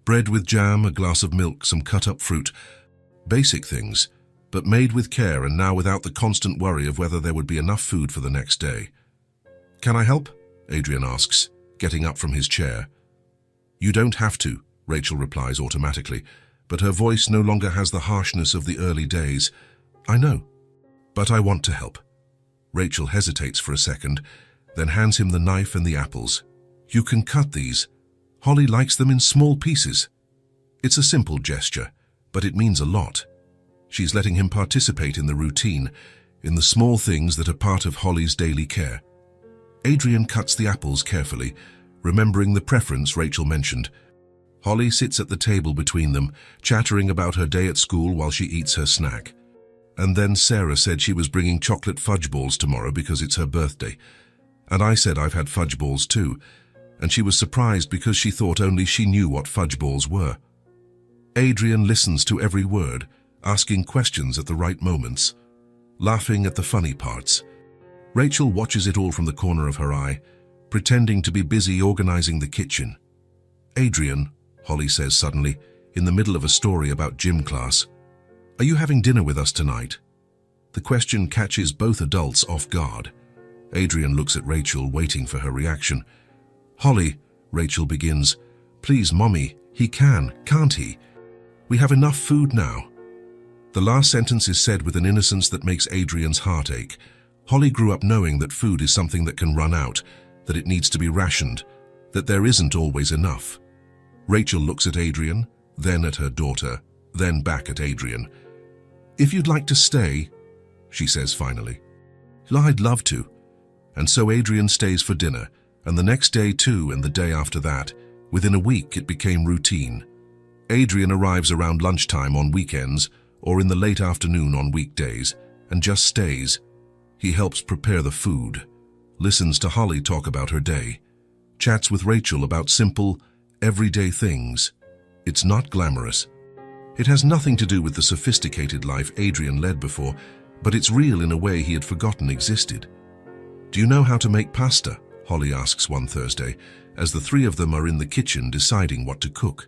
Bread with jam, a glass of milk, some cut-up fruit. Basic things, but made with care and now without the constant worry of whether there would be enough food for the next day. "Can I help?" Adrian asks, getting up from his chair. "You don't have to," Rachel replies automatically, but her voice no longer has the harshness of the early days. "I know, but I want to help." Rachel hesitates for a second, then hands him the knife and the apples. "You can cut these. Holly likes them in small pieces." It's a simple gesture, but it means a lot. She's letting him participate in the routine. in the small things that are part of Holly's daily care. Adrian cuts the apples carefully, remembering the preference Rachel mentioned. Holly sits at the table between them, chattering about her day at school while she eats her snack. And then Sarah said she was bringing chocolate fudge balls tomorrow because it's her birthday. And I said I've had fudge balls too, and she was surprised because she thought only she knew what fudge balls were. Adrian listens to every word, asking questions at the right moments, laughing at the funny parts. Rachel watches it all from the corner of her eye, pretending to be busy organizing the kitchen. "Adrian," Holly says suddenly, in the middle of a story about gym class, "are you having dinner with us tonight?" The question catches both adults off guard. Adrian looks at Rachel, waiting for her reaction. "Holly," Rachel begins, "please, Mommy, he can, can't he? We have enough food now." The last sentence is said with an innocence that makes Adrian's heart ache. Holly grew up knowing that food is something that can run out, that it needs to be rationed, that there isn't always enough. Rachel looks at Adrian, then at her daughter, then back at Adrian. "If you'd like to stay," she says finally. "I'd love to." And so Adrian stays for dinner, and the next day too, and the day after that. Within a week, it became routine. Adrian arrives around lunchtime on weekends or in the late afternoon on weekdays, and just stays. He helps prepare the food, listens to Holly talk about her day, chats with Rachel about simple, everyday things. It's not glamorous. It has nothing to do with the sophisticated life Adrian led before, but it's real in a way he had forgotten existed. "Do you know how to make pasta?" Holly asks one Thursday, as the three of them are in the kitchen deciding what to cook.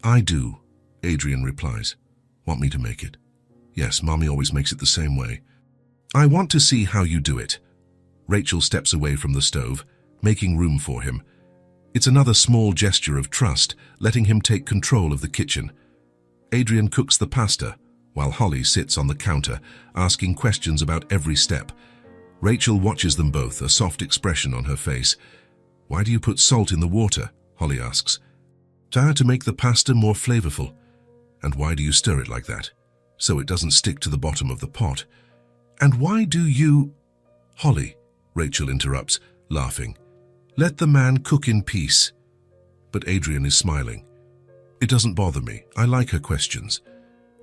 "I do," Adrian replies. "Want me to make it?" "Yes, Mommy always makes it the same way." "I want to see how you do it." Rachel steps away from the stove, making room for him. It's another small gesture of trust, letting him take control of the kitchen. Adrian cooks the pasta, while Holly sits on the counter, asking questions about every step. Rachel watches them both, a soft expression on her face. "Why do you put salt in the water?" Holly asks. "To make the pasta more flavorful." "And why do you stir it like that?" "So it doesn't stick to the bottom of the pot." "And why do you—" "Holly," Rachel interrupts, laughing. "Let the man cook in peace." But Adrian is smiling. "It doesn't bother me. I like her questions."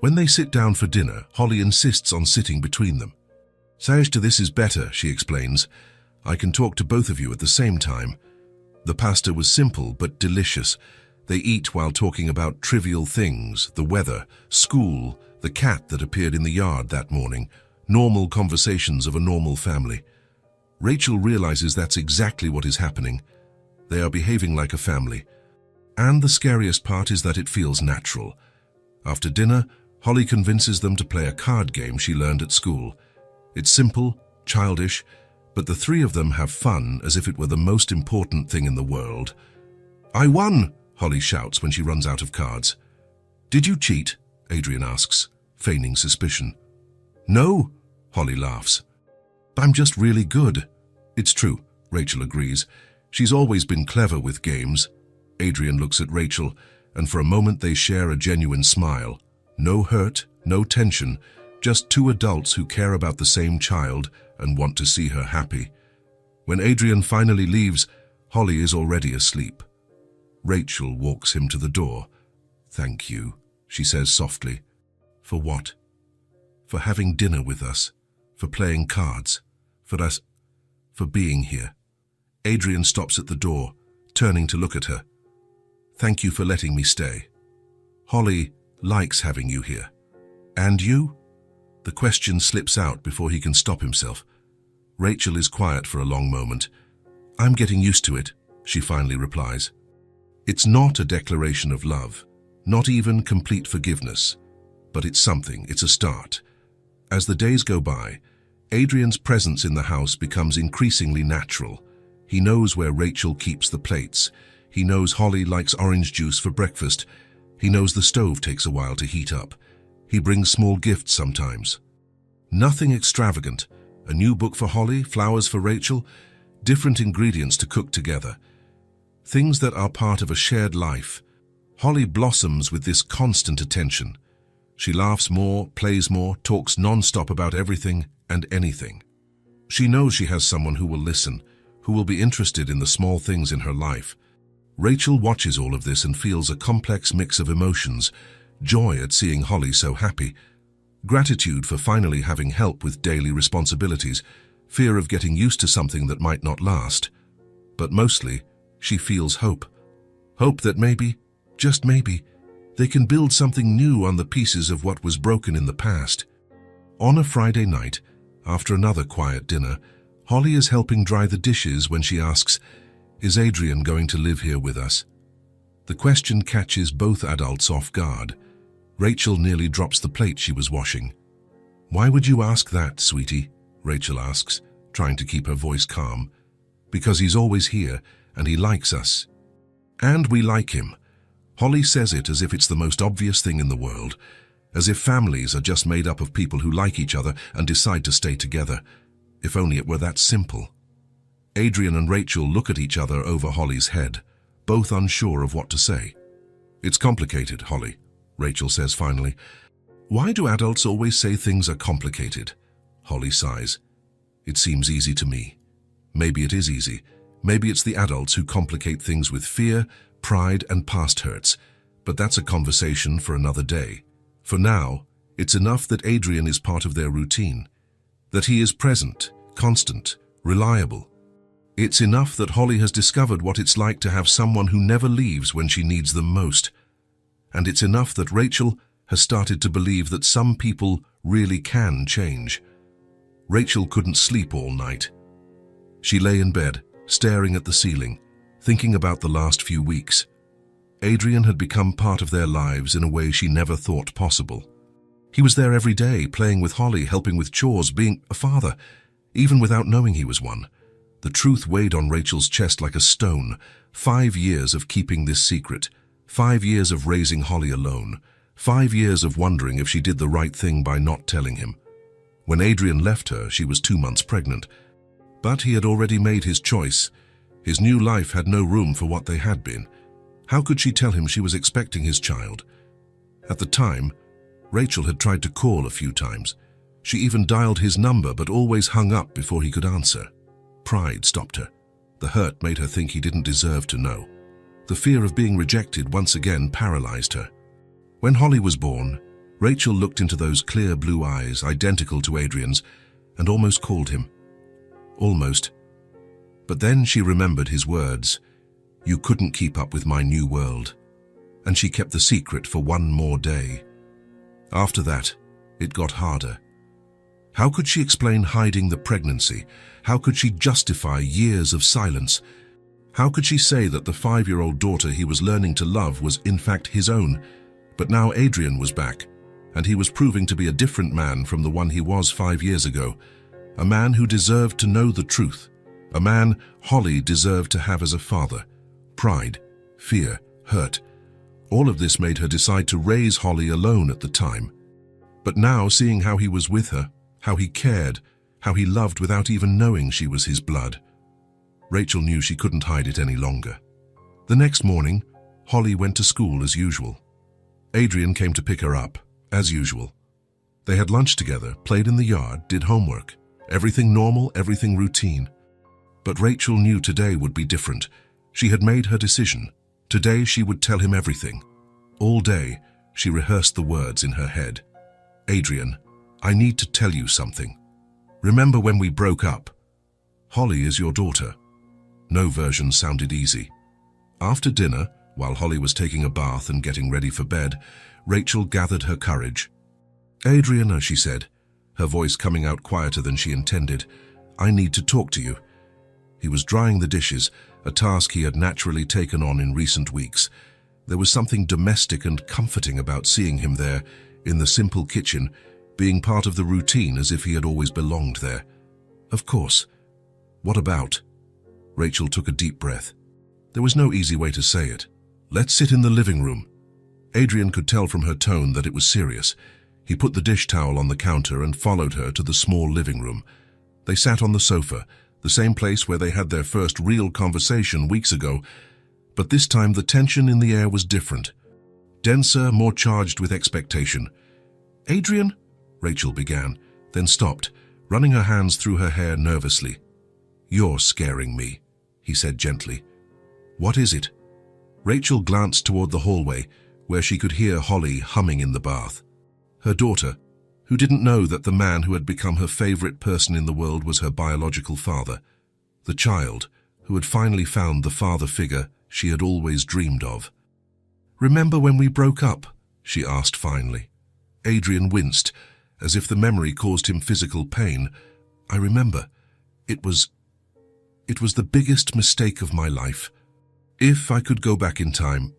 When they sit down for dinner, Holly insists on sitting between them. "To this is better," she explains. "I can talk to both of you at the same time." The pasta was simple but delicious. They eat while talking about trivial things, the weather, school, the cat that appeared in the yard that morning, normal conversations of a normal family. Rachel realizes that's exactly what is happening. They are behaving like a family. And the scariest part is that it feels natural. After dinner, Holly convinces them to play a card game she learned at school. It's simple, childish, but the three of them have fun as if it were the most important thing in the world. "I won!" Holly shouts when she runs out of cards. "Did you cheat?" Adrian asks, feigning suspicion. "No," Holly laughs. "I'm just really good." "It's true," Rachel agrees. "She's always been clever with games." Adrian looks at Rachel, and for a moment they share a genuine smile. No hurt, no tension, just two adults who care about the same child and want to see her happy. When Adrian finally leaves, Holly is already asleep. Rachel walks him to the door. "Thank you," she says softly. "For what?" "For having dinner with us, for playing cards, for being here." Adrian stops at the door, turning to look at her. "Thank you for letting me stay. Holly likes having you here." "And you?" The question slips out before he can stop himself. Rachel is quiet for a long moment. "I'm getting used to it," she finally replies. It's not a declaration of love, not even complete forgiveness, but it's something, it's a start. As the days go by, Adrian's presence in the house becomes increasingly natural. He knows where Rachel keeps the plates. He knows Holly likes orange juice for breakfast. He knows the stove takes a while to heat up. He brings small gifts sometimes. Nothing extravagant. A new book for Holly, flowers for Rachel, different ingredients to cook together. Things that are part of a shared life. Holly blossoms with this constant attention. She laughs more, plays more, talks non-stop about everything and anything. She knows she has someone who will listen, who will be interested in the small things in her life. Rachel watches all of this and feels a complex mix of emotions: joy at seeing Holly so happy, gratitude for finally having help with daily responsibilities, fear of getting used to something that might not last. But mostly, she feels hope. Hope that maybe, just maybe, they can build something new on the pieces of what was broken in the past. On a Friday night, after another quiet dinner, Holly is helping dry the dishes when she asks, "Is Adrian going to live here with us?" The question catches both adults off guard. Rachel nearly drops the plate she was washing. "Why would you ask that, sweetie?" Rachel asks, trying to keep her voice calm. "Because he's always here, and he likes us. And we like him." Holly says it as if it's the most obvious thing in the world, as if families are just made up of people who like each other and decide to stay together. If only it were that simple. Adrian and Rachel look at each other over Holly's head, both unsure of what to say. "It's complicated, Holly," Rachel says finally. "Why do adults always say things are complicated?" Holly sighs. "It seems easy to me. Maybe it is easy. Maybe it's the adults who complicate things with fear, pride, and past hurts. But that's a conversation for another day. For now, it's enough that Adrian is part of their routine, that he is present, constant, reliable. It's enough that Holly has discovered what it's like to have someone who never leaves when she needs them most. And it's enough that Rachel has started to believe that some people really can change. Rachel couldn't sleep all night. She lay in bed, staring at the ceiling, thinking about the last few weeks. Adrian had become part of their lives in a way she never thought possible. He was there every day, playing with Holly, helping with chores, being a father, even without knowing he was one. The truth weighed on Rachel's chest like a stone. 5 years of keeping this secret, 5 years of raising Holly alone, 5 years of wondering if she did the right thing by not telling him. When Adrian left her, she was 2 months pregnant. But he had already made his choice. His new life had no room for what they had been. How could she tell him she was expecting his child? At the time, Rachel had tried to call a few times. She even dialed his number, but always hung up before he could answer. Pride stopped her. The hurt made her think he didn't deserve to know. The fear of being rejected once again paralyzed her. When Holly was born, Rachel looked into those clear blue eyes, identical to Adrian's, and almost called him. Almost. But then she remembered his words, "You couldn't keep up with my new world." And she kept the secret for 1 more day. After that, it got harder. How could she explain hiding the pregnancy? How could she justify years of silence? How could she say that the 5-year-old daughter he was learning to love was in fact his own? But now Adrian was back, and he was proving to be a different man from the one he was 5 years ago. A man who deserved to know the truth. A man Holly deserved to have as a father. Pride, fear, hurt. All of this made her decide to raise Holly alone at the time. But now, seeing how he was with her, how he cared, how he loved without even knowing she was his blood, Rachel knew she couldn't hide it any longer. The next morning, Holly went to school as usual. Adrian came to pick her up, as usual. They had lunch together, played in the yard, did homework. Everything normal, everything routine. But Rachel knew today would be different. She had made her decision. Today she would tell him everything. All day, she rehearsed the words in her head. "Adrian, I need to tell you something. Remember when we broke up? Holly is your daughter." No version sounded easy. After dinner, while Holly was taking a bath and getting ready for bed, Rachel gathered her courage. "Adrian," she said, her voice coming out quieter than she intended, "I need to talk to you." He was drying the dishes, a task he had naturally taken on in recent weeks. There was something domestic and comforting about seeing him there, in the simple kitchen, being part of the routine as if he had always belonged there. "Of course. What about?" Rachel took a deep breath. There was no easy way to say it. "Let's sit in the living room." Adrian could tell from her tone that it was serious. He put the dish towel on the counter and followed her to the small living room. They sat on the sofa, the same place where they had their first real conversation weeks ago, but this time the tension in the air was different. Denser, more charged with expectation. Adrian? Rachel began, then stopped, running her hands through her hair nervously. You're scaring me, he said gently. What is it? Rachel glanced toward the hallway, where she could hear Holly humming in the bath. Her daughter, who didn't know that the man who had become her favorite person in the world was her biological father. The child, who had finally found the father figure she had always dreamed of. Remember when we broke up? She asked finally. Adrian winced, as if the memory caused him physical pain. I remember. It was the biggest mistake of my life. If I could go back in time.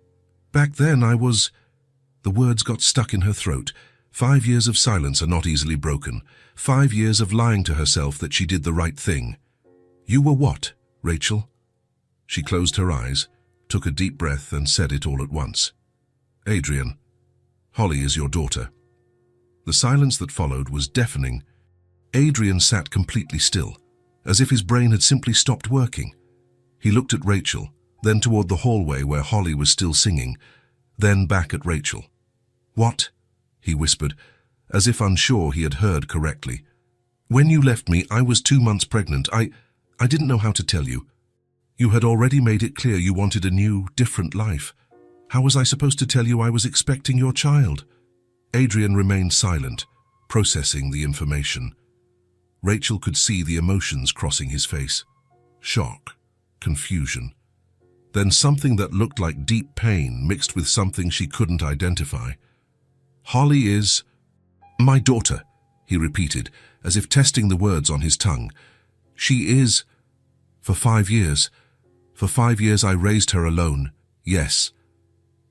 Back then I was... The words got stuck in her throat. 5 years of silence are not easily broken. 5 years of lying to herself that she did the right thing. You were what, Rachel? She closed her eyes, took a deep breath and said it all at once. Adrian, Holly is your daughter. The silence that followed was deafening. Adrian sat completely still, as if his brain had simply stopped working. He looked at Rachel, then toward the hallway where Holly was still singing, then back at Rachel. What? He whispered, as if unsure he had heard correctly. When you left me, I was 2 months pregnant. I didn't know how to tell you. You had already made it clear you wanted a new, different life. How was I supposed to tell you I was expecting your child? Adrian remained silent, processing the information. Rachel could see the emotions crossing his face. Shock, confusion. Then something that looked like deep pain mixed with something she couldn't identify. Holly is... My daughter, he repeated, as if testing the words on his tongue. She is... For 5 years. For 5 years I raised her alone. Yes.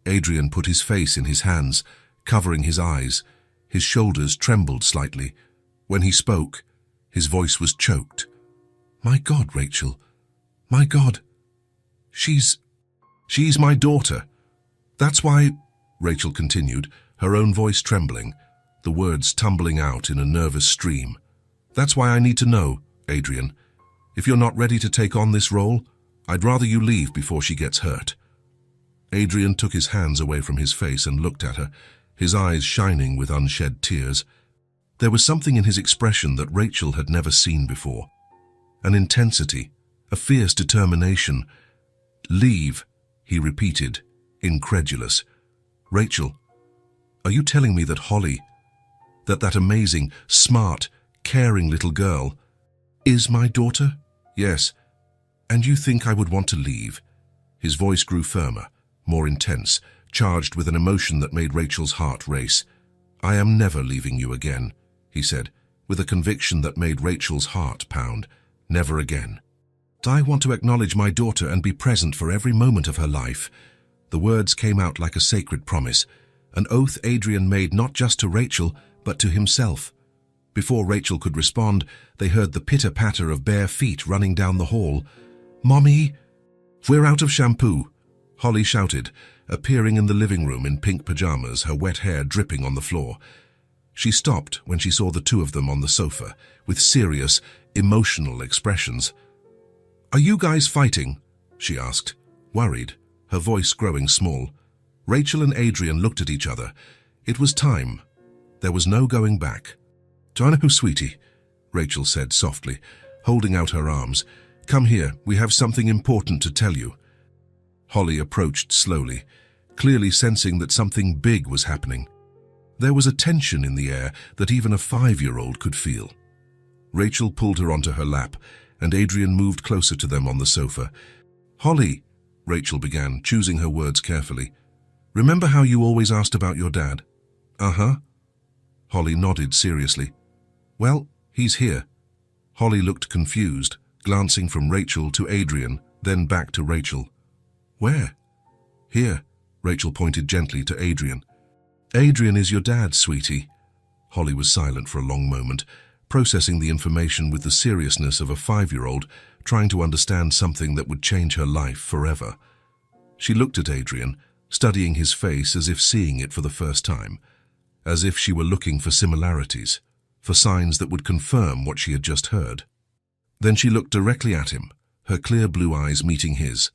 Adrian put his face in his hands, covering his eyes. His shoulders trembled slightly. When he spoke, his voice was choked. My God, Rachel. My God. She's my daughter. That's why, Rachel continued, her own voice trembling, the words tumbling out in a nervous stream. That's why I need to know, Adrian. If you're not ready to take on this role, I'd rather you leave before she gets hurt. Adrian took his hands away from his face and looked at her, his eyes shining with unshed tears. There was something in his expression that Rachel had never seen before. An intensity, a fierce determination. Leave, he repeated, incredulous. Rachel, are you telling me that Holly, that amazing, smart, caring little girl, is my daughter? Yes. And you think I would want to leave? His voice grew firmer, more intense, charged with an emotion that made Rachel's heart race. I am never leaving you again, he said, with a conviction that made Rachel's heart pound. Never again. I want to acknowledge my daughter and be present for every moment of her life. The words came out like a sacred promise, an oath Adrian made not just to Rachel, but to himself. Before Rachel could respond, they heard the pitter-patter of bare feet running down the hall. Mommy, we're out of shampoo, Holly shouted, appearing in the living room in pink pajamas, her wet hair dripping on the floor. She stopped when she saw the two of them on the sofa, with serious, emotional expressions. Are you guys fighting? She asked, worried, her voice growing small. Rachel and looked at each other. It was time. There was no going back. Dino, sweetie, Rachel said softly, holding out her arms. Come here, we have something important to tell you. Holly approached slowly, clearly sensing that something big was happening. There was a tension in the air that even a 5-year-old could feel. Rachel pulled her onto her lap, and Adrian moved closer to them on the sofa. Holly, Rachel began, choosing her words carefully. Remember how you always asked about your dad? Uh-huh. Holly nodded seriously. Well, he's here. Holly looked confused, glancing from Rachel to Adrian, then back to Rachel. Where? Here, Rachel pointed gently to Adrian. Adrian is your dad, sweetie. Holly was silent for a long moment, processing the information with the seriousness of a 5-year-old trying to understand something that would change her life forever. She looked at Adrian, studying his face as if seeing it for the first time, as if she were looking for similarities, for signs that would confirm what she had just heard. Then she looked directly at him, her clear blue eyes meeting his.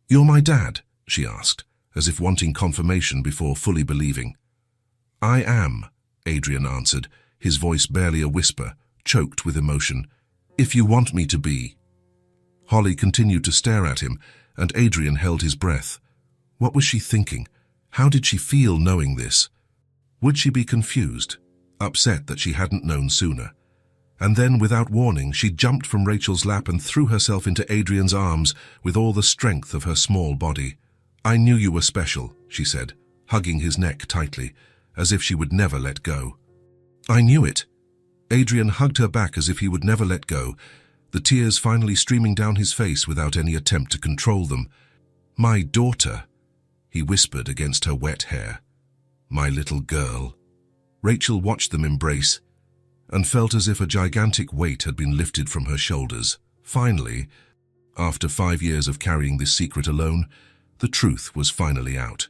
You're my dad? She asked, as if wanting confirmation before fully believing. I am, Adrian answered, his voice barely a whisper, choked with emotion. If you want me to be. Holly continued to stare at him, and Adrian held his breath. What was she thinking? How did she feel knowing this? Would she be confused, upset that she hadn't known sooner? And then, without warning, she jumped from Rachel's lap and threw herself into Adrian's arms with all the strength of her small body. I knew you were special, she said, hugging his neck tightly, as if she would never let go. I knew it. Adrian hugged her back as if he would never let go, the tears finally streaming down his face without any attempt to control them. My daughter, he whispered against her wet hair. My little girl. Rachel watched them embrace and felt as if a gigantic weight had been lifted from her shoulders. Finally, after 5 years of carrying this secret alone, the truth was finally out.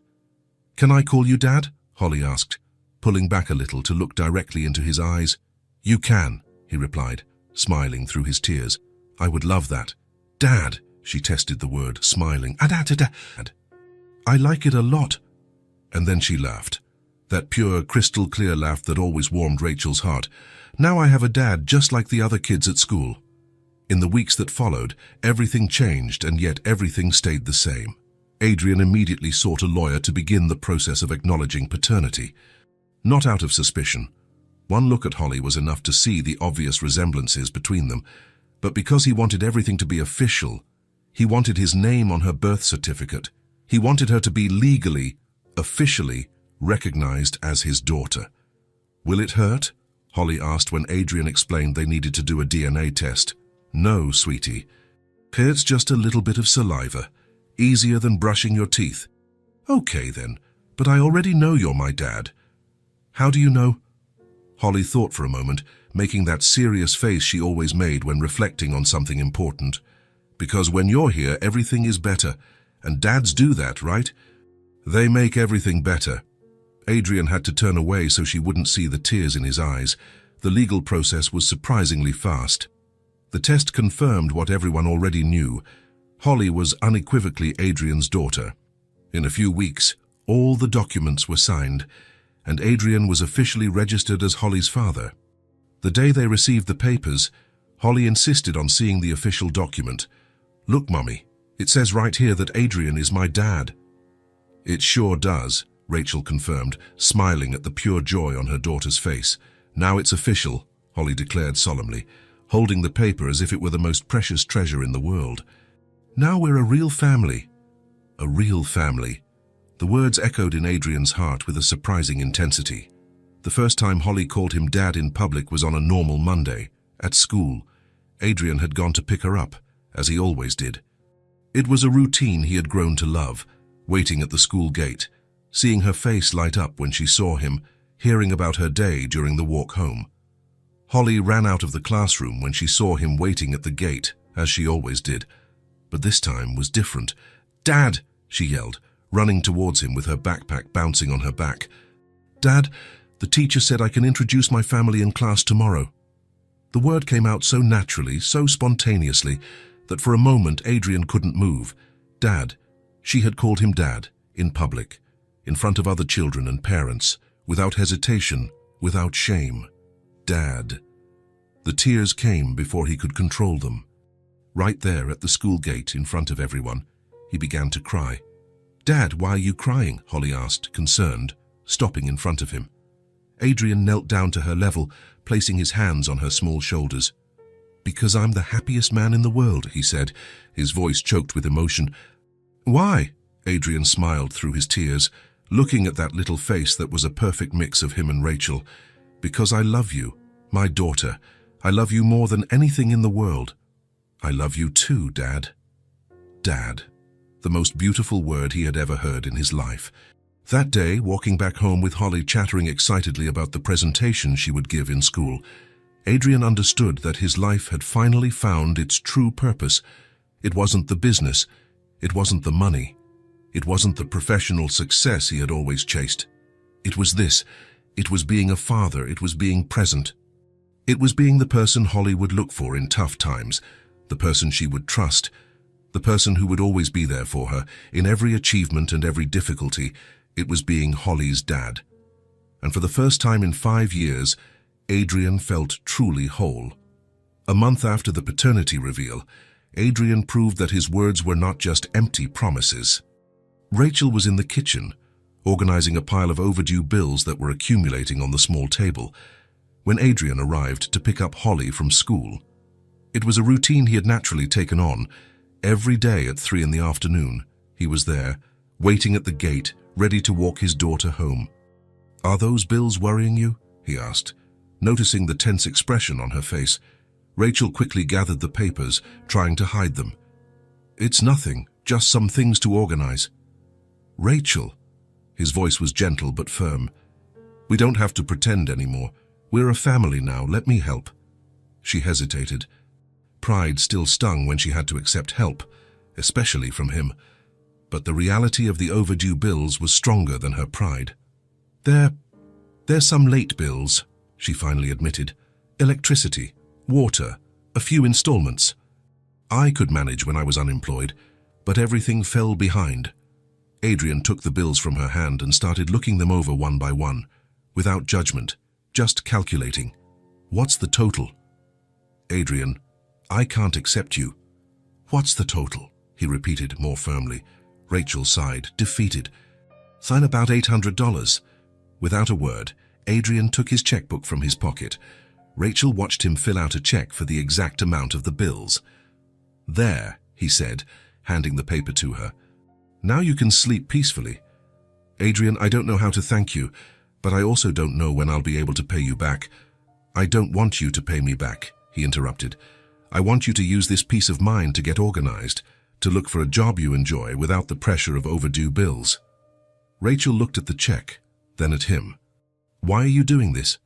Can I call you Dad? Holly asked, pulling back a little to look directly into his eyes. You can, he replied, smiling through his tears. I would love that. Dad, she tested the word, smiling. Dad. I like it a lot. And then she laughed. That pure, crystal-clear laugh that always warmed Rachel's heart. Now I have a dad just like the other kids at school. In the weeks that followed, everything changed, and yet everything stayed the same. Adrian immediately sought a lawyer to begin the process of acknowledging paternity. Not out of suspicion. One look at Holly was enough to see the obvious resemblances between them, but because he wanted everything to be official, he wanted his name on her birth certificate. He wanted her to be legally, officially, recognized as his daughter. Will it hurt? Holly asked when Adrian explained they needed to do a DNA test. No, sweetie. It's just a little bit of saliva. Easier than brushing your teeth. Okay then, but I already know you're my dad. How do you know? Holly thought for a moment, making that serious face she always made when reflecting on something important. Because when you're here, everything is better. And dads do that, right? They make everything better. Adrian had to turn away so she wouldn't see the tears in his eyes. The legal process was surprisingly fast. The test confirmed what everyone already knew. Holly was unequivocally Adrian's daughter. In a few weeks, all the documents were signed, and Adrian was officially registered as Holly's father. The day they received the papers, Holly insisted on seeing the official document. Look, Mummy, it says right here that Adrian is my dad. It sure does, Rachel confirmed, smiling at the pure joy on her daughter's face. Now it's official, Holly declared solemnly, holding the paper as if it were the most precious treasure in the world. Now we're a real family. A real family. The words echoed in Adrian's heart with a surprising intensity. The first time Holly called him Dad in public was on a normal Monday, at school. Adrian had gone to pick her up, as he always did. It was a routine he had grown to love, waiting at the school gate, seeing her face light up when she saw him, hearing about her day during the walk home. Holly ran out of the classroom when she saw him waiting at the gate, as she always did. But this time was different. Dad, she yelled, running towards him with her backpack bouncing on her back. Dad, the teacher said I can introduce my family in class tomorrow. The word came out so naturally, so spontaneously, that for a moment Adrian couldn't move. Dad. She had called him Dad, in public, in front of other children and parents, without hesitation, without shame. Dad. The tears came before he could control them. Right there at the school gate in front of everyone, he began to cry. Dad, why are you crying? Holly asked, concerned, stopping in front of him. Adrian knelt down to her level, placing his hands on her small shoulders. Because I'm the happiest man in the world, he said, his voice choked with emotion. Why? Adrian smiled through his tears, looking at that little face that was a perfect mix of him and Rachel. Because I love you, my daughter. I love you more than anything in the world. I love you too, Dad. Dad. The most beautiful word he had ever heard in his life. That day, walking back home with Holly chattering excitedly about the presentation she would give in school, Adrian understood that his life had finally found its true purpose. It wasn't the business. It wasn't the money. It wasn't the professional success he had always chased. It was this. It was being a father. It was being present. It was being the person Holly would look for in tough times, the person she would trust, the person who would always be there for her in every achievement and every difficulty. It was being Holly's dad. And for the first time in 5 years, Adrian felt truly whole. A month after the paternity reveal, Adrian proved that his words were not just empty promises. Rachel was in the kitchen, organizing a pile of overdue bills that were accumulating on the small table, when Adrian arrived to pick up Holly from school. It was a routine he had naturally taken on. Every day at 3 in the afternoon, he was there, waiting at the gate, ready to walk his daughter home. "Are those bills worrying you?" he asked. Noticing the tense expression on her face, Rachel quickly gathered the papers, trying to hide them. "It's nothing, just some things to organize." "Rachel," his voice was gentle but firm, "we don't have to pretend anymore. We're a family now, let me help." She hesitated. Pride still stung when she had to accept help, especially from him. But the reality of the overdue bills was stronger than her pride. There's some late bills," she finally admitted. "Electricity, water, a few installments. I could manage when I was unemployed, but everything fell behind." Adrian took the bills from her hand and started looking them over one by one, without judgment, just calculating. "What's the total?" "Adrian, I can't accept you." "What's the total?" he repeated more firmly. Rachel sighed, defeated. "Sign about $800. Without a word, Adrian took his checkbook from his pocket. Rachel watched him fill out a check for the exact amount of the bills. "There," he said, handing the paper to her. "Now you can sleep peacefully." "Adrian, I don't know how to thank you, but I also don't know when I'll be able to pay you back." "I don't want you to pay me back," he interrupted. "I want you to use this peace of mind to get organized, to look for a job you enjoy without the pressure of overdue bills." Rachel looked at the check, then at him. "Why are you doing this?"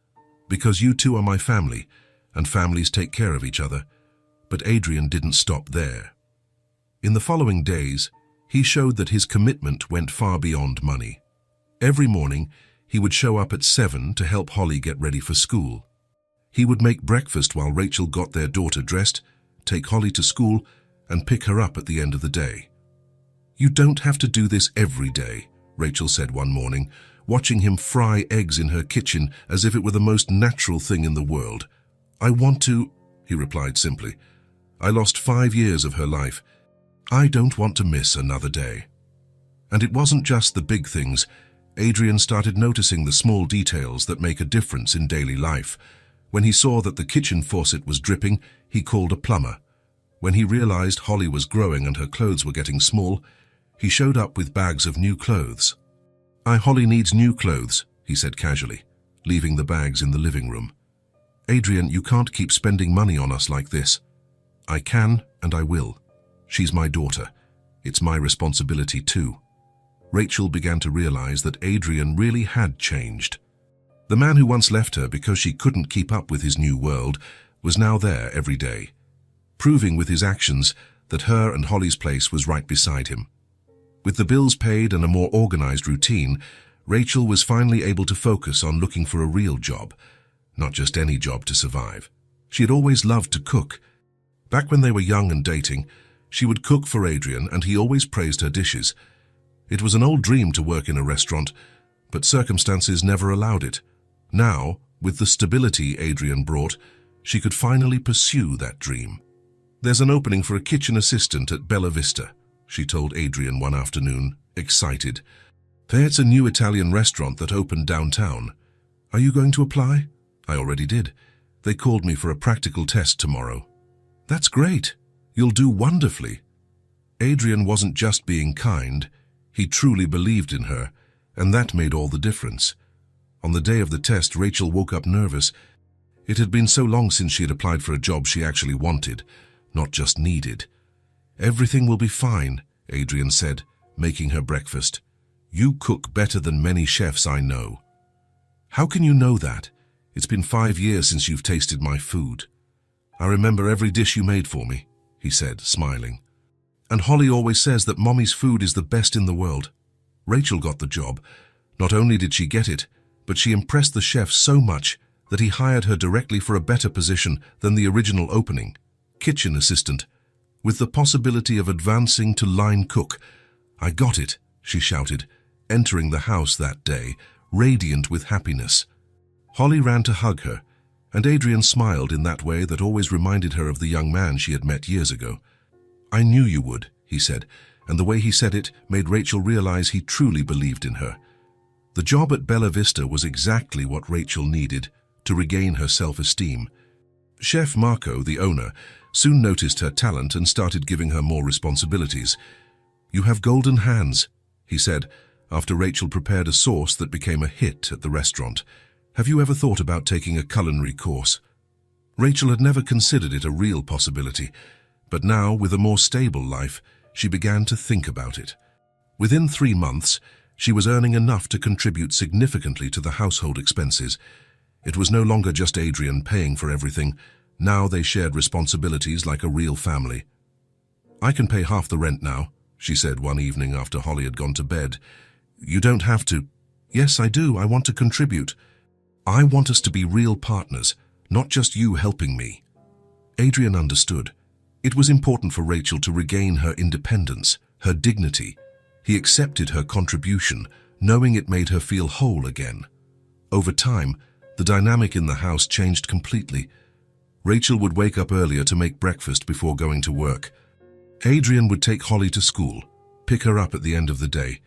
"Because you two are my family, and families take care of each other." But Adrian didn't stop there. In the following days, he showed that his commitment went far beyond money. Every morning, he would show up at 7 to help Holly get ready for school. He would make breakfast while Rachel got their daughter dressed, take Holly to school, and pick her up at the end of the day. "You don't have to do this every day," Rachel said one morning, watching him fry eggs in her kitchen as if it were the most natural thing in the world. "I want to," he replied simply. "I lost 5 years of her life. I don't want to miss another day." And it wasn't just the big things. Adrian started noticing the small details that make a difference in daily life. When he saw that the kitchen faucet was dripping, he called a plumber. When he realized Holly was growing and her clothes were getting small, he showed up with bags of new clothes. Holly needs new clothes," he said casually, leaving the bags in the living room. "Adrian, you can't keep spending money on us like this." "I can, and I will. She's my daughter. It's my responsibility too." Rachel began to realize that Adrian really had changed. The man who once left her because she couldn't keep up with his new world was now there every day, proving with his actions that her and Holly's place was right beside him. With the bills paid and a more organized routine, Rachel was finally able to focus on looking for a real job, not just any job to survive. She had always loved to cook. Back when they were young and dating, she would cook for Adrian and he always praised her dishes. It was an old dream to work in a restaurant, but circumstances never allowed it. Now, with the stability Adrian brought, she could finally pursue that dream. "There's an opening for a kitchen assistant at Bella Vista," she told Adrian one afternoon, excited. "It's a new Italian restaurant that opened downtown. Are you going to apply?" "I already did. They called me for a practical test tomorrow." "That's great. You'll do wonderfully." Adrian wasn't just being kind. He truly believed in her, and that made all the difference. On the day of the test, Rachel woke up nervous. It had been so long since she had applied for a job she actually wanted, not just needed. "Everything will be fine," Adrian said, making her breakfast. "You cook better than many chefs I know." "How can you know that? It's been 5 years since you've tasted my food." "I remember every dish you made for me," he said, smiling. "And Holly always says that Mommy's food is the best in the world." Rachel got the job. Not only did she get it, but she impressed the chef so much that he hired her directly for a better position than the original opening, kitchen assistant, with the possibility of advancing to line cook. "I got it," she shouted, entering the house that day, radiant with happiness. Holly ran to hug her, and Adrian smiled in that way that always reminded her of the young man she had met years ago. "I knew you would," he said, and the way he said it made Rachel realize he truly believed in her. The job at Bella Vista was exactly what Rachel needed to regain her self-esteem. Chef Marco, the owner, soon noticed her talent and started giving her more responsibilities. "You have golden hands," he said, after Rachel prepared a sauce that became a hit at the restaurant. "Have you ever thought about taking a culinary course?" Rachel had never considered it a real possibility, but now, with a more stable life, she began to think about it. Within 3 months, she was earning enough to contribute significantly to the household expenses. It was no longer just Adrian paying for everything. Now they shared responsibilities like a real family. "I can pay half the rent now," she said one evening after Holly had gone to bed. "You don't have to." "Yes, I do. I want to contribute. I want us to be real partners, not just you helping me." Adrian understood. It was important for Rachel to regain her independence, her dignity. He accepted her contribution, knowing it made her feel whole again. Over time, the dynamic in the house changed completely. Rachel would wake up earlier to make breakfast before going to work. Adrian would take Holly to school, pick her up at the end of the day,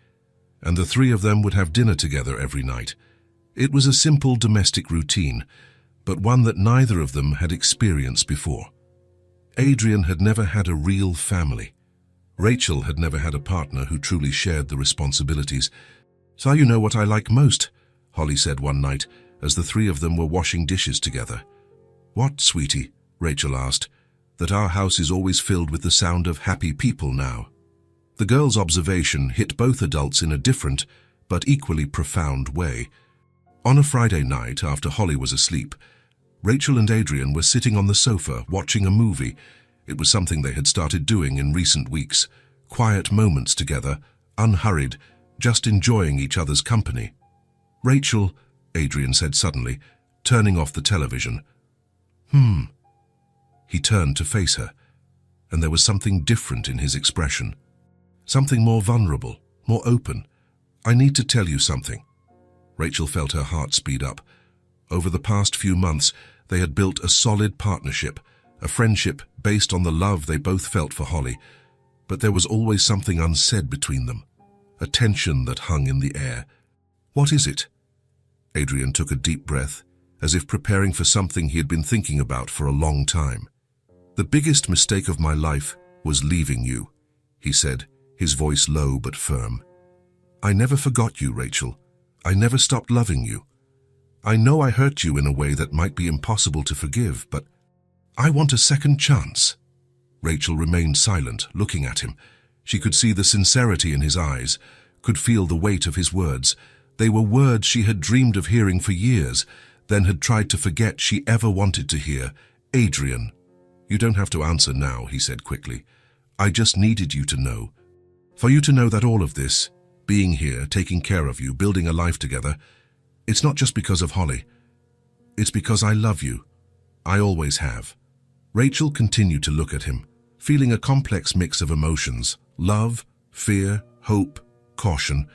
and the three of them would have dinner together every night. It was a simple domestic routine, but one that neither of them had experienced before. Adrian had never had a real family. Rachel had never had a partner who truly shared the responsibilities. "So you know what I like most," Holly said one night, as the three of them were washing dishes together. "What, sweetie?" Rachel asked. "That our house is always filled with the sound of happy people now." The girl's observation hit both adults in a different, but equally profound way. On a Friday night, after Holly was asleep, Rachel and Adrian were sitting on the sofa watching a movie. It was something they had started doing in recent weeks. Quiet moments together, unhurried, just enjoying each other's company. "Rachel," Adrian said suddenly, turning off the television. He turned to face her, and there was something different in his expression. Something more vulnerable, more open. "I need to tell you something." Rachel felt her heart speed up. Over the past few months, they had built a solid partnership, a friendship based on the love they both felt for Holly. But there was always something unsaid between them, a tension that hung in the air. "What is it?" Adrian took a deep breath, as if preparing for something he had been thinking about for a long time. "The biggest mistake of my life was leaving you," he said, his voice low but firm. "I never forgot you, Rachel. I never stopped loving you. I know I hurt you in a way that might be impossible to forgive, but I want a second chance." Rachel remained silent, looking at him. She could see the sincerity in his eyes, could feel the weight of his words. They were words she had dreamed of hearing for years, then had tried to forget she ever wanted to hear. "Adrian." "You don't have to answer now," he said quickly. "I just needed you to know. For you to know that all of this, being here, taking care of you, building a life together, it's not just because of Holly. It's because I love you. I always have." Rachel continued to look at him, feeling a complex mix of emotions: love, fear, hope, caution.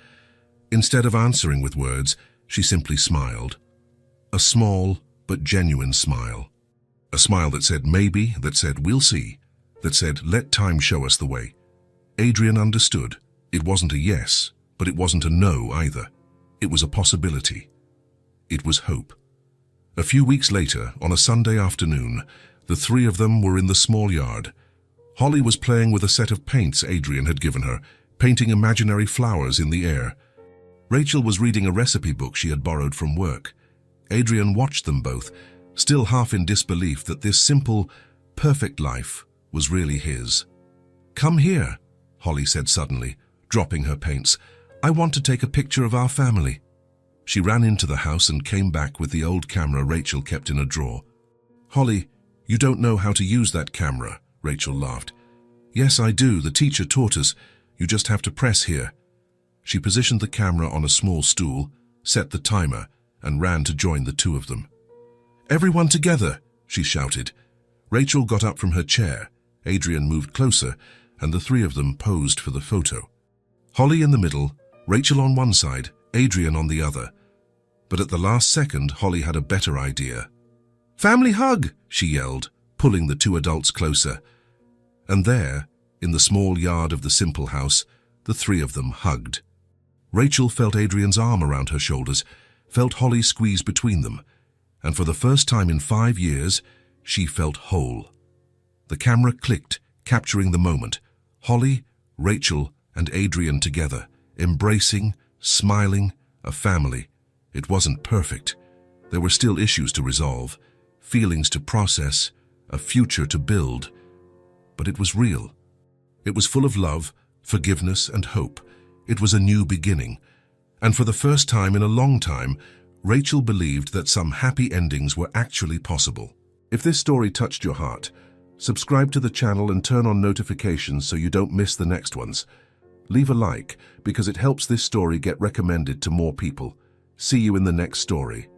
Instead of answering with words, she simply smiled. A small but genuine smile. A smile that said maybe, that said we'll see, that said let time show us the way. Adrian understood. It wasn't a yes, but it wasn't a no either. It was a possibility. It was hope. A few weeks later, on a Sunday afternoon, the three of them were in the small yard. Holly was playing with a set of paints Adrian had given her, painting imaginary flowers in the air. Rachel was reading a recipe book she had borrowed from work. Adrian watched them both, still half in disbelief that this simple, perfect life was really his. "Come here," Holly said suddenly, dropping her paints. "I want to take a picture of our family." She ran into the house and came back with the old camera Rachel kept in a drawer. "Holly, you don't know how to use that camera," Rachel laughed. "Yes, I do. The teacher taught us. You just have to press here." She positioned the camera on a small stool, set the timer, and ran to join the two of them. "Everyone together," she shouted. Rachel got up from her chair. Adrian moved closer, and the three of them posed for the photo. Holly in the middle, Rachel on one side, Adrian on the other. But at the last second, Holly had a better idea. "Family hug!" she yelled, pulling the two adults closer. And there, in the small yard of the Simple house, the three of them hugged. Rachel felt Adrian's arm around her shoulders, felt Holly squeeze between them, and for the first time in 5 years, she felt whole. The camera clicked, capturing the moment. Holly, Rachel, and Adrian together, embracing, smiling, a family. It wasn't perfect. There were still issues to resolve, feelings to process, a future to build. But it was real. It was full of love, forgiveness, and hope. It was a new beginning. And for the first time in a long time, Rachel believed that some happy endings were actually possible. If this story touched your heart, subscribe to the channel and turn on notifications so you don't miss the next ones. Leave a like because it helps this story get recommended to more people. See you in the next story.